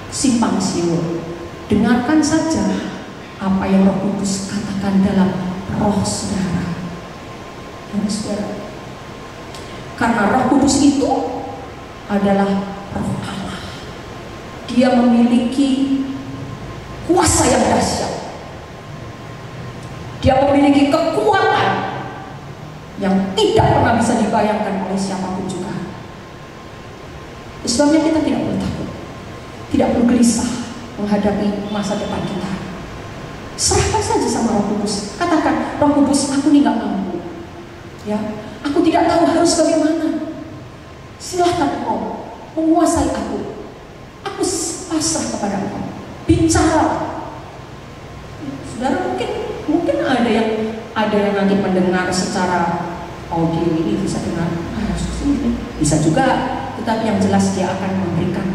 simpang siur. Dengarkan saja apa yang Roh Kudus katakan dalam roh saudara. Saudara, karena Roh Kudus itu adalah Roh Allah. Dia memiliki kuasa yang dahsyat. Dia memiliki kekuatan yang tidak pernah bisa dibayangkan oleh siapapun juga. Sebabnya kita tidak perlu takut, tidak perlu gelisah menghadapi masa depan kita. Serahkan saja sama Roh Kudus. Katakan, Roh Kudus, aku ini gak mampu, ya, aku tidak tahu harus bagaimana. Silahkan Engkau menguasai aku. Aku pasrah kepada Engkau. Bicara. Saudara, mungkin ada yang nanti mendengar secara audio ini bisa dengar, bisa juga, tetapi yang jelas Dia akan memberikan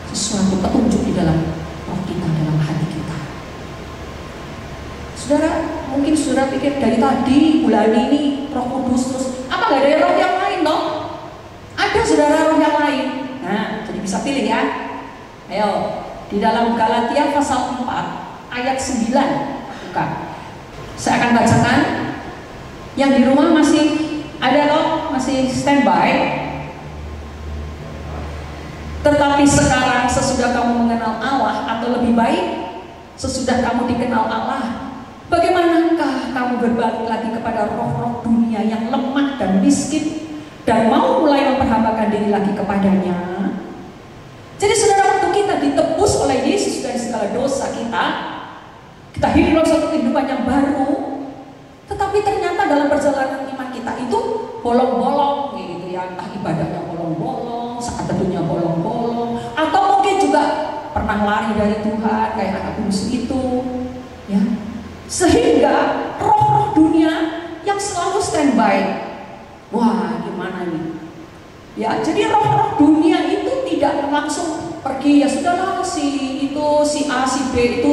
sesuatu petunjuk di dalam roh kita, dalam hati kita. Saudara, mungkin saudara pikir dari tadi bulan ini Roh Kudus terus, apa gak ada roh yang lain toh? Ada saudara roh yang lain. Nah, jadi bisa pilih ya. Ayo, di dalam Galatia pasal 4 ayat 9, buka. Saya akan bacakan. Yang di rumah masih ada loh, masih standby. Tetapi sekarang sesudah kamu mengenal Allah, atau lebih baik sesudah kamu dikenal Allah, bagaimanakah kamu berbalik lagi kepada roh-roh dunia yang lemah dan miskin, dan mau mulai memperhambakan diri lagi kepadanya? Jadi saudara, waktu kita ditebus oleh Yesus dari segala dosa kita hidup dalam suatu kehidupan yang baru, tetapi ternyata dalam perjalanan iman kita itu bolong-bolong gitu ya, entah ibadahnya bolong-bolong, saat teduhnya bolong-bolong, atau mungkin juga pernah lari dari Tuhan kayak anak bungsu itu, ya, sehingga roh-roh dunia yang selalu standby, wah gimana ini? Ya, jadi roh-roh dunia itu tidak langsung pergi, ya sudahlah si A, si B itu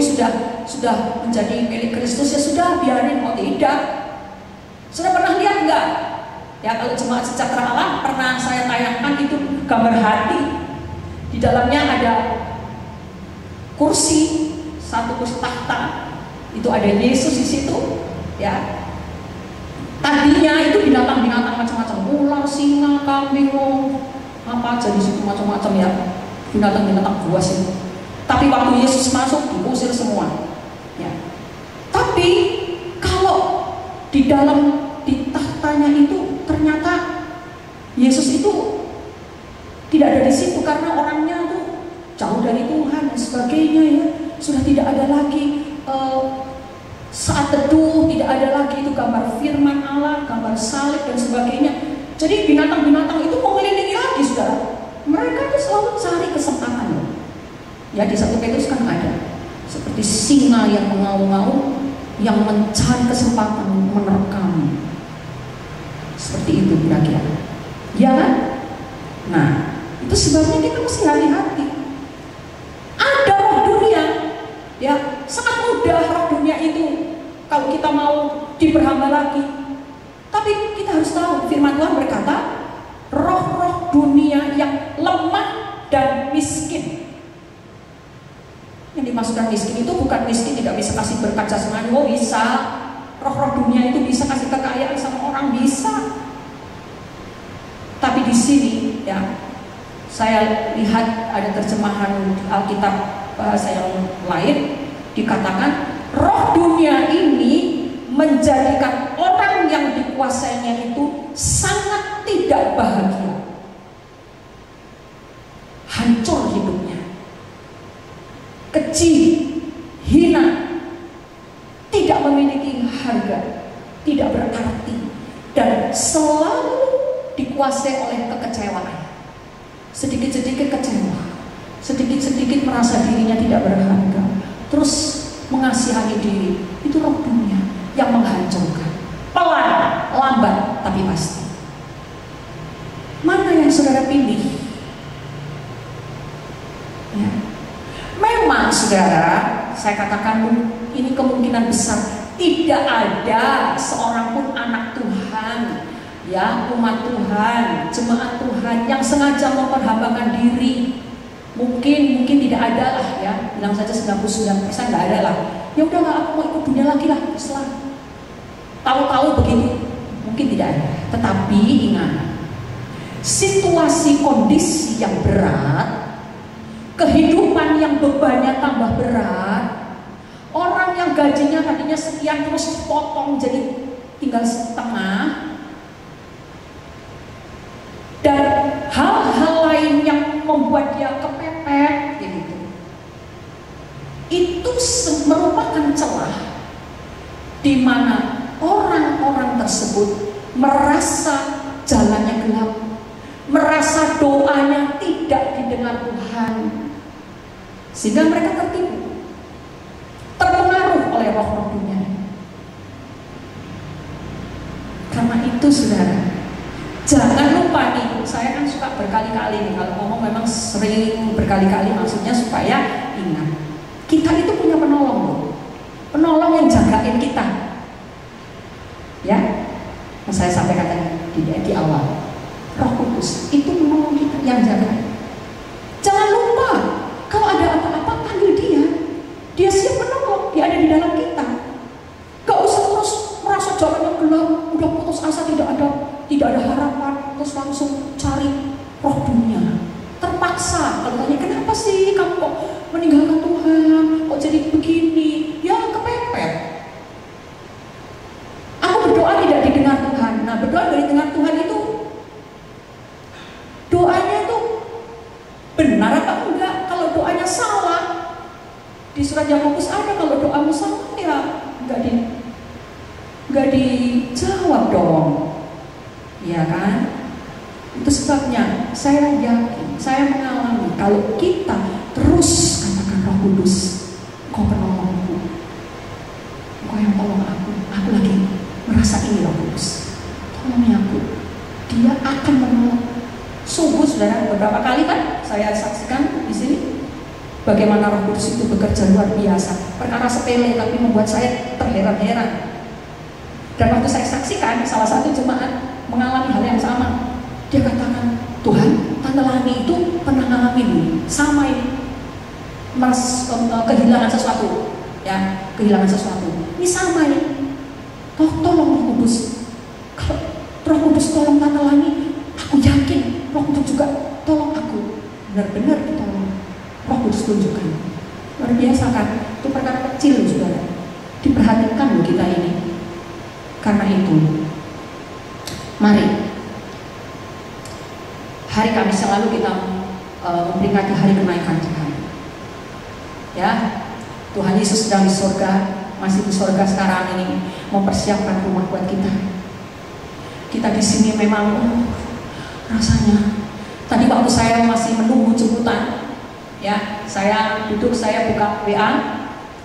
sudah menjadi milik Kristus, ya sudah biarin. Oh tidak. Sudah pernah lihat enggak? Ya kalau jemaat sejahtera Allah pernah saya tayangkan itu gambar hati. Di dalamnya ada kursi, satu kursi tahta. Itu ada Yesus di situ, ya. Tadinya itu binatang-binatang macam-macam, ular, singa, kambing, apa aja di situ macam-macam ya. Binatang-binatang buas itu. Tapi waktu Yesus masuk diusir semua. Ya. Tapi kalau di tahtanya itu ternyata Yesus itu tidak ada di situ karena orangnya tuh jauh dari Tuhan dan sebagainya ya. Sudah tidak ada lagi Saat teduh tidak ada lagi itu gambar firman Allah, gambar salib dan sebagainya. Jadi binatang-binatang itu mengelilingi lagi, saudara. Mereka itu selalu cari kesempatan. Ya, di 1 Petrus kan ada seperti singa yang mengaum-ngaum, yang mencari kesempatan menerkam. Seperti itu kira-kira. Ya kan? Nah, itu sebabnya kita mesti hati-hati. Ada roh dunia, ya, sangat mudah roh dunia itu kalau kita mau diperhamba lagi. Tapi kita harus tahu firman Tuhan berkata, roh-roh dunia yang lemah dan miskin. Yang dimaksudkan miskin itu bukan miskin tidak bisa kasih berkat jasmani, oh bisa. Roh-roh dunia itu bisa kasih kekayaan sama orang, bisa. Tapi di sini ya, saya lihat ada terjemahan Alkitab bahasa yang lain dikatakan roh dunia ini menjadikan orang yang dikuasainya itu sangat tidak bahagia, hancur hidupnya, kecil, hina, tidak memiliki harga, tidak berarti, dan selalu dikuasai oleh kekecewaan. Sedikit-sedikit kecewa, sedikit-sedikit merasa dirinya tidak berharga, terus mengasihani diri. Itu roh dunia yang menghancurkan. Pelan, lambat, tapi pasti. Mana yang saudara pilih? Ya. Memang saudara, saya katakan ini kemungkinan besar tidak ada seorang pun anak Tuhan, ya, umat Tuhan, jemaat Tuhan yang sengaja memperhambakan diri. Mungkin tidak ada lah, ya, bilang saja 99% nggak ada lah. Ya udahlah, aku mau ikut dunia lagi lah, Islam. Tahu-tahu begitu, mungkin tidak ada. Tetapi ingat, situasi kondisi yang berat, kehidupan yang bebannya tambah berat, orang yang gajinya tadinya sekian terus potong jadi tinggal setengah, dan hal-hal lain yang membuat dia kepepet gitu. Itu merupakan celah di mana orang-orang tersebut merasa jalannya gelap, merasa doanya tidak didengar Tuhan, sehingga mereka tertipu, terpengaruh oleh roh-roh dunia. Karena itu saudara, jangan lupa nih, saya kan suka berkali-kali nih, kalau ngomong memang sering berkali-kali, maksudnya supaya ingat, kita itu punya penolong loh, penolong yang jagain kita, ya. Yang saya sampaikan di awal, Roh Kudus itu menolong kita, yang jagain. Jangan lupa, kalau ada apa-apa panggil dia, dia siap menolong, dia ada di dalam kita. Gak usah terus merasa jalannya gelap, udah putus asa, tidak ada harapan, terus langsung cari roh dunia. Terpaksa, kalau tanya kenapa sih kamu kok meninggalkan Tuhan, kok jadi begini? Ya kepepet. Aku berdoa tidak didengar Tuhan. Nah, berdoa dari dengar Tuhan itu, doanya itu benar apa enggak? Kalau doanya salah, di surat Yakobus ada, kalau doamu salah ya enggak dijawab dong. Ya kan? Itu sebabnya saya yakin, saya mengalami kalau kita terus katakan Roh Kudus, Kau penolongku, Kau yang tolong aku lagi merasa ini Roh Kudus, tolongi aku, Dia akan menolong. Sungguh saudara, beberapa kali kan saya saksikan di sini bagaimana Roh Kudus itu bekerja luar biasa. Perkara sepele tapi membuat saya terheran-heran. Dan waktu saya saksikan, salah satu jemaat mengalami hal yang sama. Dia katakan, Tuhan, Tante Lani itu pernah ngalamin sama ini, kehilangan sesuatu, ya, kehilangan sesuatu. Ini sama ini. Tolong Roh Kudus. Kalau Roh Kudus tolong Tante Lani, aku yakin Roh Kudus juga tolong aku. Benar-benar ditolong. Roh Kudus tunjukkan. Luar biasa kan? Itu perkara kecil saudara. Diperhatikan loh kita ini. Karena itu, mari hari Kamis yang lalu kita memperingati hari kenaikan Tuhan. Ya, Tuhan Yesus sedang di surga. masih di surga sekarang ini mempersiapkan rumah buat kita. Kita di sini memang rasanya. Tadi waktu saya masih menunggu jemputan, ya, saya duduk, saya buka WA,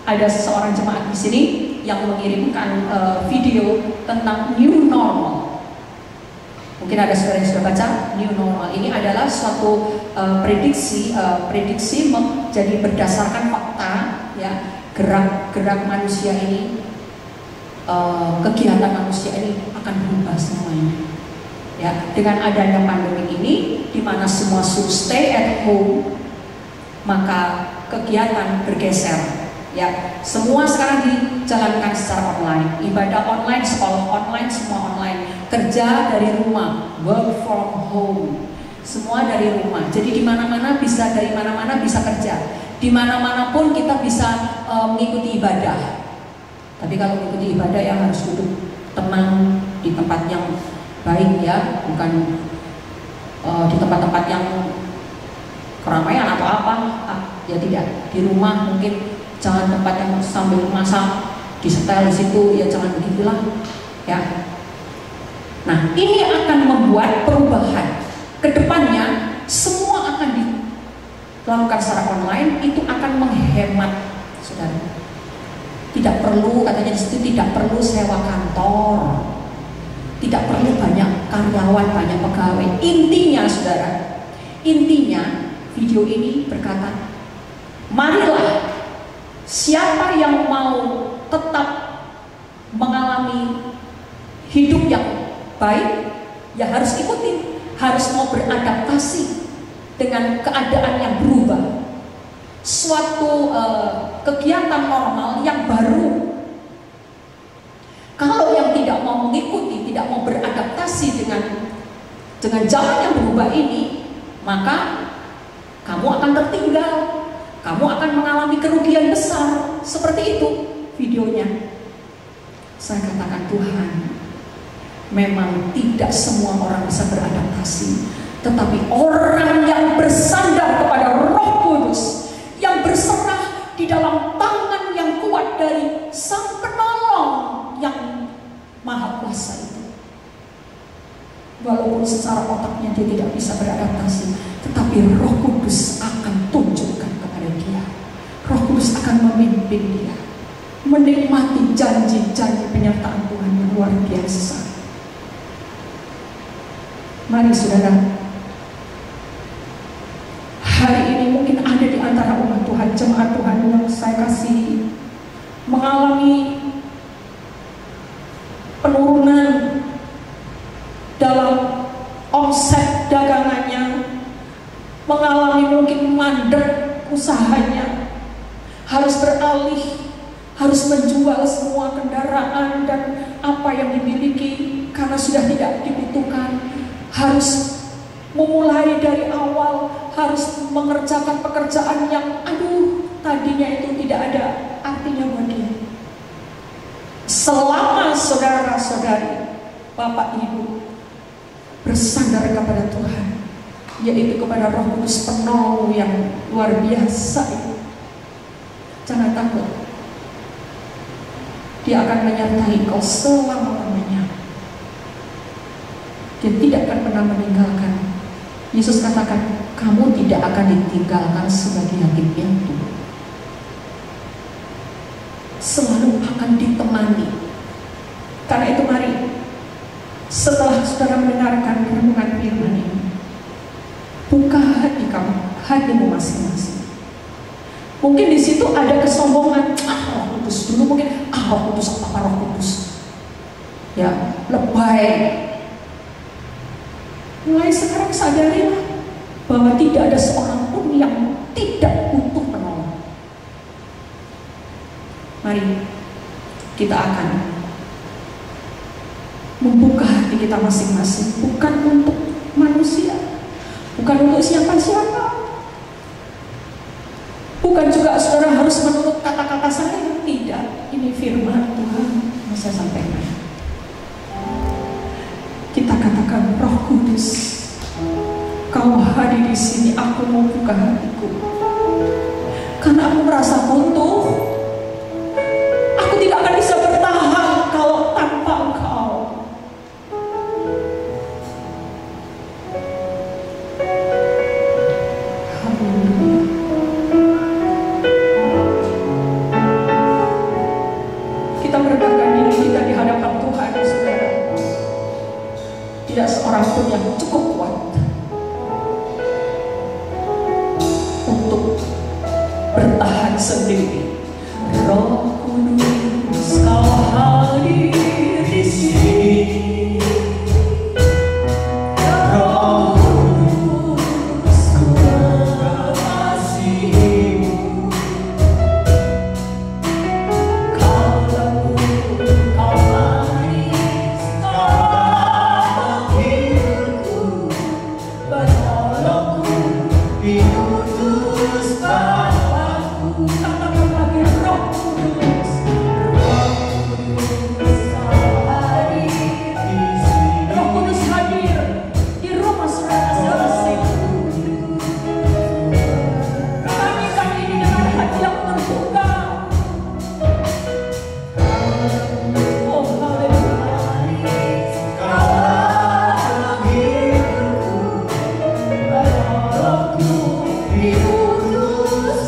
ada seseorang jemaat di sini yang mengirimkan video tentang new normal. Mungkin ada saudara yang sudah baca new normal. Ini adalah suatu prediksi menjadi berdasarkan fakta, ya, gerak manusia ini, kegiatan manusia ini akan berubah semuanya. Ya, dengan adanya pandemi ini, di mana semua suruh stay at home, maka kegiatan bergeser. Ya, semua sekarang dijalankan secara online, ibadah online, sekolah online, semua online, kerja dari rumah, work from home, semua dari rumah. Jadi di mana-mana bisa, dari mana-mana bisa kerja, di mana-mana pun kita bisa mengikuti ibadah. Tapi kalau mengikuti ibadah ya harus duduk tenang di tempat yang baik, ya, bukan di tempat-tempat yang keramaian atau apa. Ya tidak, di rumah mungkin jangan tempat yang sambil masak disetel di situ, ya jangan begitulah, ya. Nah, ini akan membuat perubahan kedepannya. Semua akan dilakukan secara online, itu akan menghemat, saudara. Tidak perlu, katanya di situ, tidak perlu sewa kantor, tidak perlu banyak karyawan, banyak pegawai. Intinya, saudara, intinya video ini berkata, marilah siapa yang mau tetap mengalami hidup yang baik, ya harus ikuti, harus mau beradaptasi dengan keadaan yang berubah. Suatu kegiatan normal yang baru. Kalau yang tidak mau mengikuti, tidak mau beradaptasi dengan zaman yang berubah ini, maka kamu akan tertinggal, kamu akan mengalami kerugian besar. Seperti itu videonya. Saya katakan, Tuhan, memang tidak semua orang bisa beradaptasi, tetapi orang yang bersandar kepada Roh Kudus, yang berserah di dalam tangan yang kuat dari Sang Penolong yang Maha Kuasa itu, walaupun secara otaknya dia tidak bisa beradaptasi, tetapi Roh Kudus akan tunjukkan kepada dia. Roh Kudus akan memimpin dia menikmati janji-janji penyertaan Tuhan yang luar biasa. Mari saudara, hari ini mungkin ada di antara umat Tuhan, jemaat Tuhan yang saya kasih, mengalami penurunan dalam omset dagangannya, mengalami mungkin mandek usahanya, harus beralih, harus menjual semua kendaraan dan apa yang dimiliki karena sudah tidak dibutuhkan, harus memulai dari awal, harus mengerjakan pekerjaan yang tadinya itu tidak ada artinya buat dia. Selama saudara-saudari, Bapak Ibu bersandar kepada Tuhan, yaitu kepada Roh Kudus penolong yang luar biasa itu, jangan takut. Dia akan menyertai kau selama-lamanya. Dia tidak akan pernah meninggalkan. Yesus katakan, kamu tidak akan ditinggalkan sebagai yatim piatu. Selalu akan ditemani. Karena itu mari, setelah saudara mendengarkan renungan firman ini, buka hati kamu, hatimu masing-masing. Mungkin di situ ada kesombongan, Roh Kudus dulu mungkin, Roh Kudus apa Roh Kudus? Ya, lebay. Mulai sekarang sadarilah bahwa tidak ada seorang pun yang tidak butuh penolong. Mari kita akan membuka hati kita masing-masing, bukan untuk manusia, bukan untuk siapa-siapa, bukan juga saudara harus menurut kata-kata saya. Tidak, ini firman Tuhan yang saya sampaikan. Kita katakan, Roh Kudus, kau hadir di sini. Aku mau buka hatiku karena aku merasa butuh. Aku Aku tidak akan bisa bertahan kalau tanpa Engkau. Kita merendahkan diri kita di hadapan Tuhan, saudara. Tidak seorang pun yang cukup kuat untuk bertahan sendiri. Roh Kudus, Kau hadir di sini. Roh Kudus, ku mengasihi-Mu. Kau lembut, Kau manis, Kau menghiburku, menolongku, diutus Bapa-Ku. Katakan lagi, Roh Kudus, Roh Kudus, Kau hadir di sini. Roh Kudus hadir di rumah saudara sekalian. Nyanyikan ini dengan hati yang terbuka. Oh, haleluya. Kau menghiburku, menolongku, diutus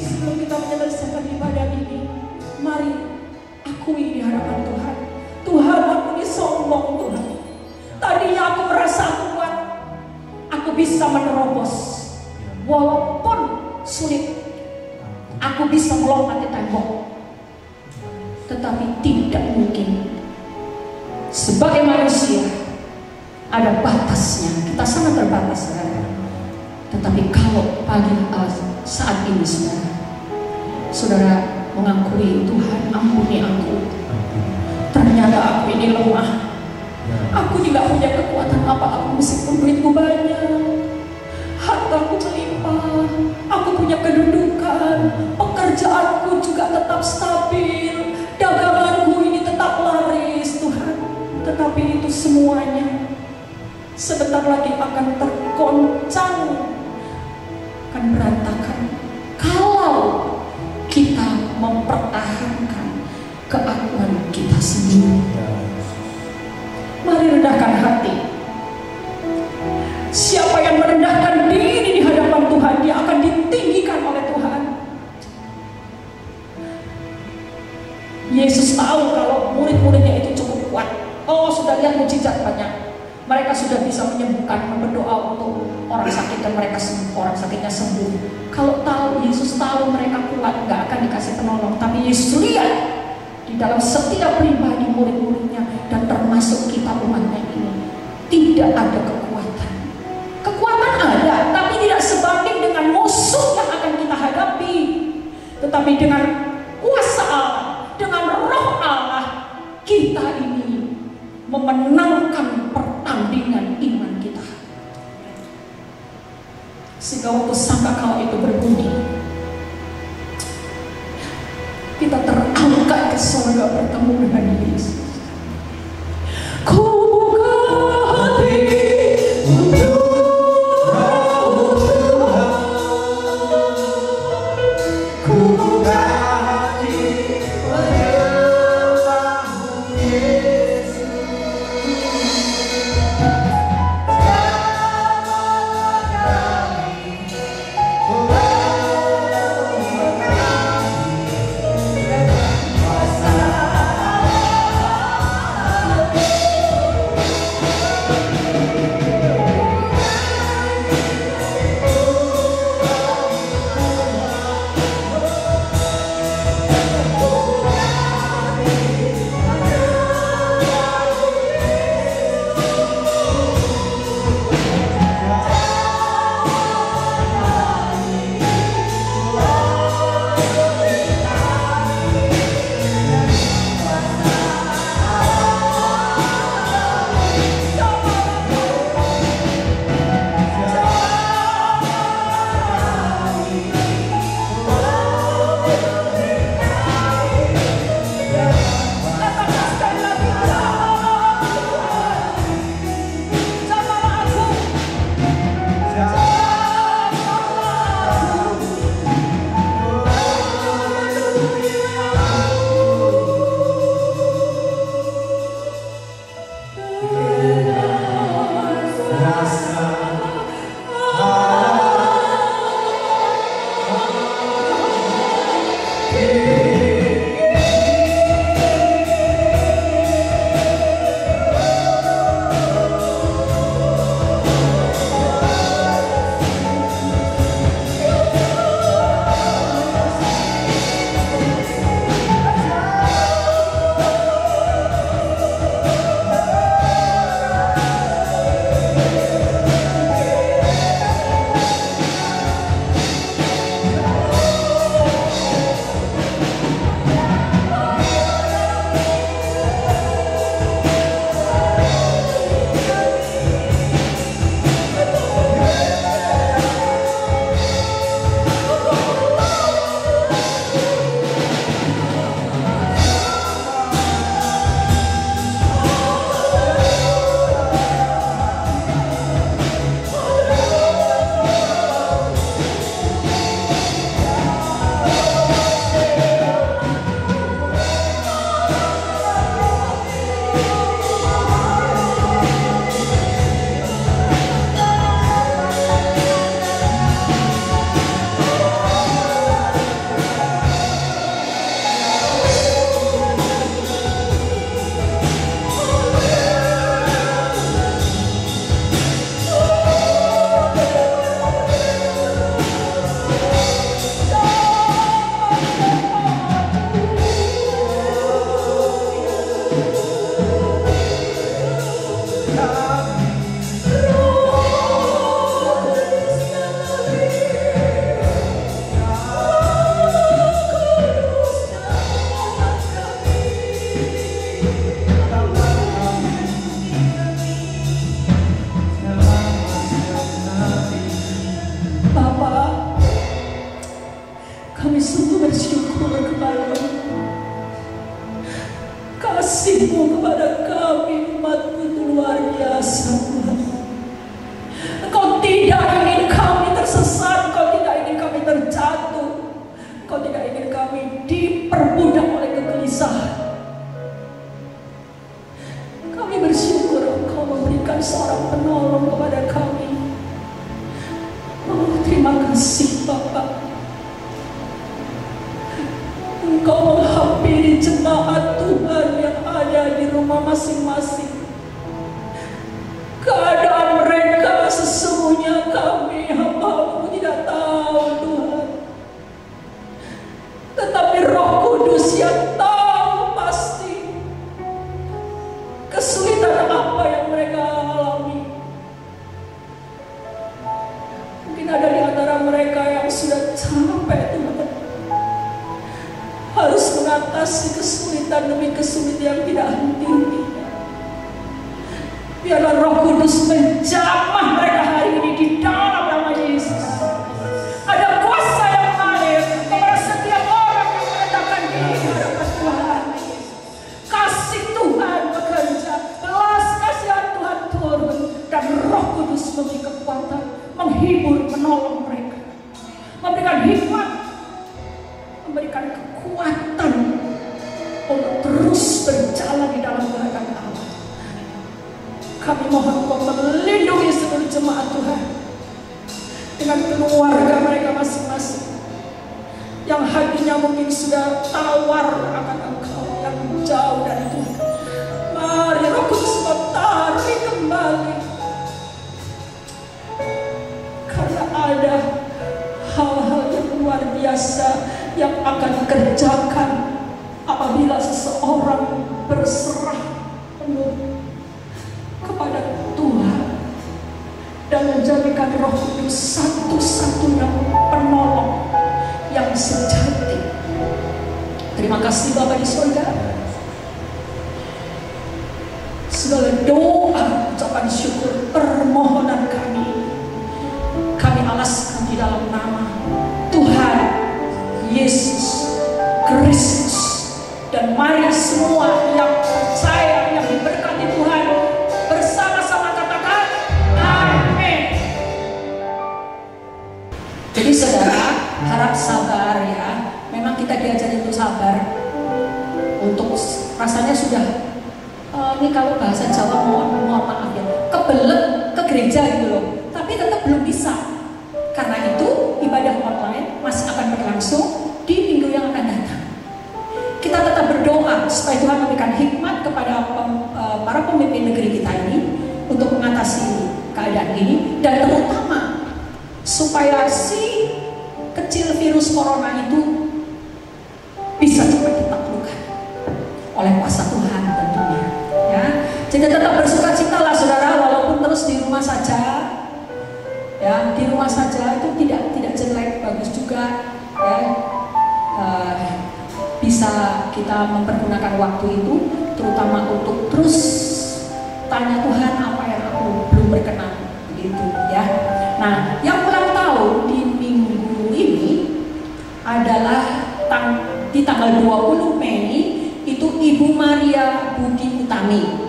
Sebelum kita menyelesaikan ibadah ini, mari akui di hadapan Tuhan. Tuhan, aku ini sombong, Tuhan. Tadinya aku merasa kuat, aku bisa menerobos. Walaupun sulit, aku bisa melompati tembok. Tetapi tidak mungkin. Sebagai manusia, ada batasnya. Kita sangat terbatas, saudara. Tetapi kalau pagi saat ini, saudara mengakui, Tuhan ampuni aku. Ternyata aku ini lemah. Aku tidak punya kekuatan apa-apa meskipun duitku banyak, hartaku melimpah, aku punya kedudukan, pekerjaanku juga tetap stabil, daganganku ini tetap laris, Tuhan. Tetapi itu semuanya sebentar lagi akan tergoncang, akan berantakan kalau kita mempertahankan keakuan kita sendiri. Mari rendahkan hati. Siapa yang merendahkan diri di hadapan Tuhan, dia akan ditinggikan oleh Tuhan. Yesus tahu kalau murid-muridnya itu cukup kuat. Oh, sudah lihat mujizat banyak. Mereka sudah bisa menyembuhkan, berdoa untuk orang sakit dan mereka orang sakitnya sembuh. Kalau tahu, Yesus tahu mereka kuat, nggak akan dikasih penolong. Tapi Yesus lihat di dalam setiap pribadi murid-muridnya dan termasuk kita umatnya ini, tidak ada kekuatan. Kekuatan ada, tapi tidak sebanding dengan musuh yang akan kita hadapi. Tetapi dengan kuasa Allah, dengan Roh Allah, kita ini memenangkan pertandingan iman kita. Sehingga waktu sangkakala itu berbunyi, kita terangkat ke surga bertemu dengan Yesus. Ku buka hati untuk Roh Tuhan. Ku buka hati menyembah-Mu Yesus. Kami kasih-Mu kepada kami, umat-Mu itu luar biasa, Tuhan. Engkau tidak ingin kami tersesat, Engkau tidak ingin kami terjatuh, Engkau tidak ingin kami diperbudak oleh kegelisahan. Kami bersyukur Engkau memberikan seorang penolong kepada kami. Oh, terima kasih Bapak. Engkau menghampiri jemaat Tuhan yang ada di rumah masing-masing. Keadaan mereka sesungguhnya kami hamba-Mu tidak tahu, Tuhan. Tetapi Roh Kudus yang tahu pasti kesulitan apa yang mereka alami. Mungkin ada di antara mereka yang sudah capek, Tuhan, harus mengatasi kesulitan demi kesulitan yang tidak henti-henti. Biarlah Roh Kudus menjamah mereka hari ini di dalam nama Yesus. Ada kuasa yang mengalir kepada setiap orang yang meletakkan diri di hadapan Tuhan. Kasih Tuhan bekerja, belas kasihan Tuhan turun, dan Roh Kudus memberi kekuatan, menghibur, menolong mereka, memberikan hikmat, memberikan kekuatan untuk terus berjalan di dalam kehendak Allah. Kami mohon Engkau melindungi seluruh jemaat Tuhan dengan keluarga mereka masing-masing yang hatinya mungkin sudah tawar akan Engkau yang jauh dari Tuhan. Mari Roh Kudus tarik kembali, karena ada hal-hal yang luar biasa yang akan dikerjakan apabila seseorang berserah penuh kepada Tuhan dan menjadikan Roh Kudus satu-satunya penolong yang sejati. Terima kasih Bapa di surga. Segala doa, ucapan syukur, permohonan kami alaskan di dalam nama Tuhan Yesus Kristus. Dan mari semua yang percaya, yang diberkati Tuhan, bersama-sama katakan amin. Jadi saudara, harap sabar ya. Memang kita diajari untuk sabar. Untuk rasanya sudah ini kalau bahasa Jawa mohon maaf ya, kebelet ke gereja gitu loh. Tapi tetap belum bisa. Karena itu ibadah online masih akan berlangsung di minggu yang akan datang. kepada para pemimpin negeri kita ini untuk mengatasi keadaan ini, dan terutama supaya si kecil virus corona itu bisa cepat ditaklukkan oleh kuasa Tuhan tentunya. Ya, jadi tetap bersukacitalah saudara, walaupun terus di rumah saja. Ya, di rumah saja itu tidak jelek, bagus juga. Ya, bisa kita mempergunakan waktu itu terutama untuk terus tanya Tuhan, apa yang aku belum berkenan, begitu ya. Nah, yang ulang tahun di minggu ini adalah di tanggal 20 Mei itu Ibu Maria Budi Utami.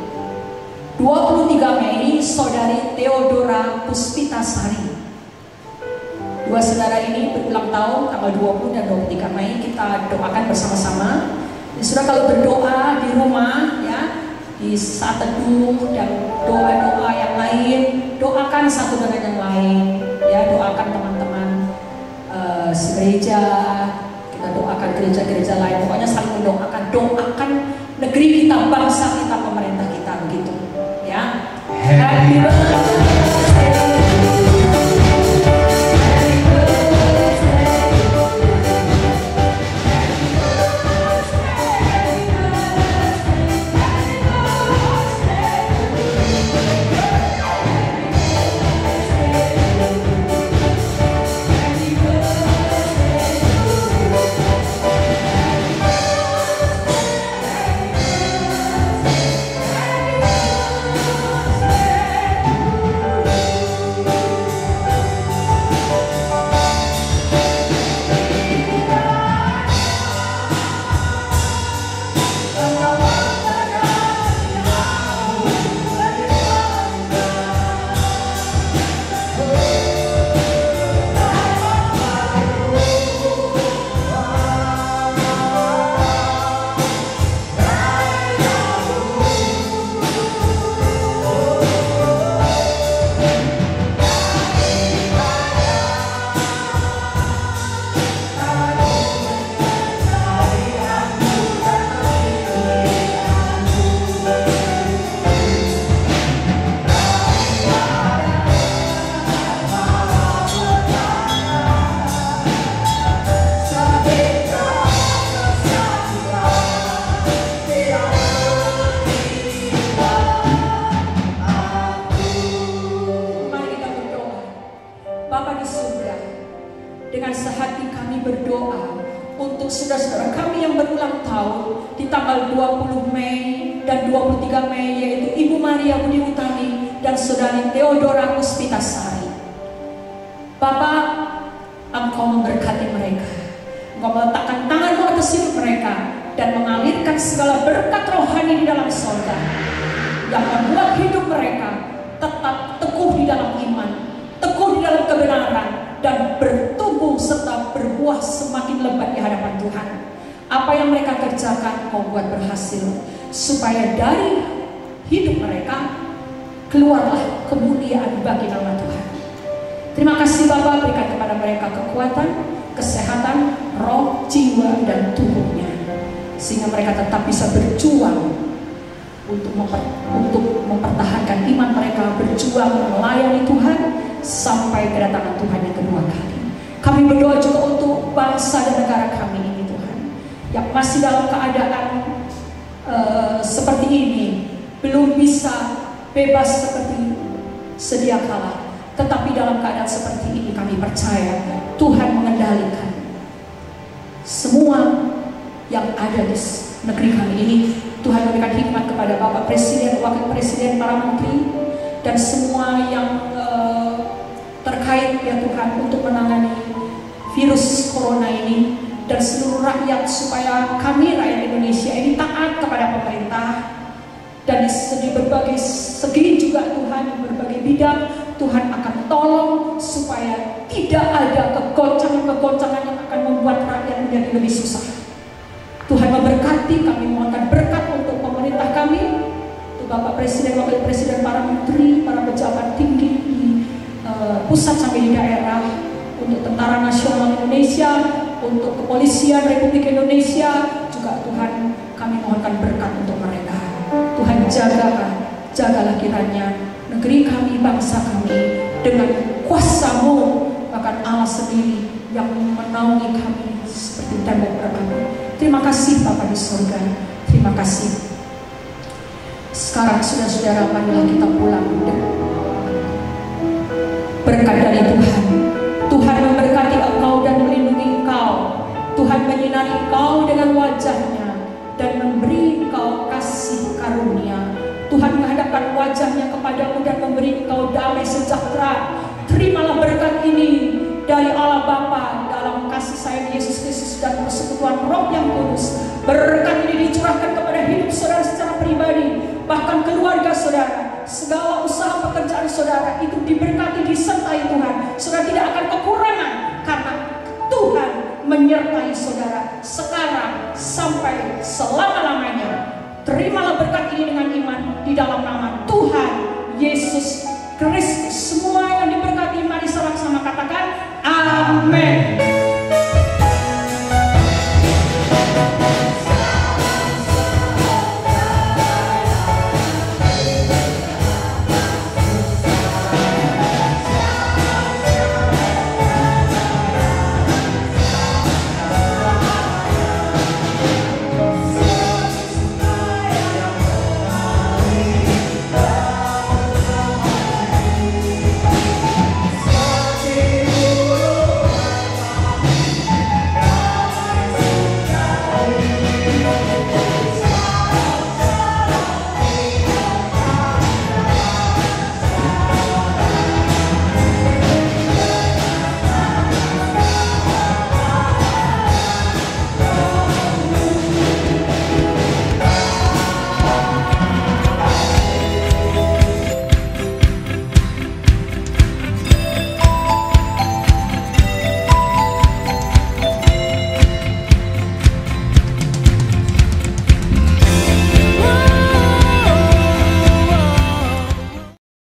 23 Mei Saudari Theodora Puspitasari. Dua saudara ini berulang tahun tanggal 20 dan 23 Mei. Kita doakan bersama-sama. Saudara kalau berdoa di rumah ya, di saat teduh dan doa-doa yang lain, doakan satu dengan yang lain ya, doakan teman-teman gereja, kita doakan gereja-gereja lain, pokoknya saling mendoakan, doakan negeri kita, bangsa kita, pemerintah kita, begitu ya. Happy birthday. Supaya dari hidup mereka keluarlah kemuliaan bagi nama Tuhan. Terima kasih Bapa, berikan kepada mereka kekuatan, kesehatan, roh, jiwa, dan tubuhnya, sehingga mereka tetap bisa berjuang untuk mempertahankan iman mereka, berjuang melayani Tuhan sampai kedatangan Tuhan yang kedua kali. Kami berdoa juga untuk bangsa dan negara kami ini Tuhan, yang masih dalam keadaan seperti ini, belum bisa bebas seperti sedia kala, tetapi dalam keadaan seperti ini kami percaya Tuhan mengendalikan semua yang ada di negeri kami ini. Tuhan memberikan hikmat kepada Bapak Presiden, Wakil Presiden, para menteri, dan semua yang terkait ya Tuhan untuk menangani virus corona ini, dan seluruh rakyat, supaya kami rakyat Indonesia ini taat kepada pemerintah, dan di berbagai segi juga Tuhan, di berbagai bidang Tuhan akan tolong supaya tidak ada kegoncangan-kegoncangan yang akan membuat rakyat menjadi lebih susah. Tuhan memberkati, kami mohonkan berkat untuk pemerintah kami, untuk Bapak Presiden, Wakil Presiden, para menteri, para pejabat tinggi di pusat sampai di daerah, untuk Tentara Nasional Indonesia, untuk Kepolisian Republik Indonesia, juga Tuhan kami mohonkan berkat untuk mereka. Tuhan jagalah kiranya negeri kami, bangsa kami dengan kuasa-Mu, bahkan Allah sendiri yang menaungi kami seperti tembok berbangun. Terima kasih Bapa di surga, terima kasih. Sekarang saudara-saudara, marilah kita pulang berkat dari Tuhan. Tuhan memberkati engkau dan melindungi engkau. Tuhan menyinari engkau dengan wajah-Nya dan memberi engkau kasih karunia. Tuhan menghadapkan wajah-Nya kepadamu dan memberi engkau damai sejahtera. Terimalah berkat ini dari Allah Bapa dalam kasih sayang Yesus Kristus dan persekutuan Roh yang Kudus. Berkat ini dicurahkan kepada hidup saudara secara pribadi, bahkan keluarga saudara. Segala usaha pekerjaan saudara itu diberkati, disertai Tuhan. Saudara tidak akan kekurangan karena Tuhan menyertai saudara sekarang sampai selama-lamanya. Terimalah berkat ini dengan iman di dalam nama Tuhan Yesus Kristus. Semua yang diberkati, mari sama-sama katakan amin.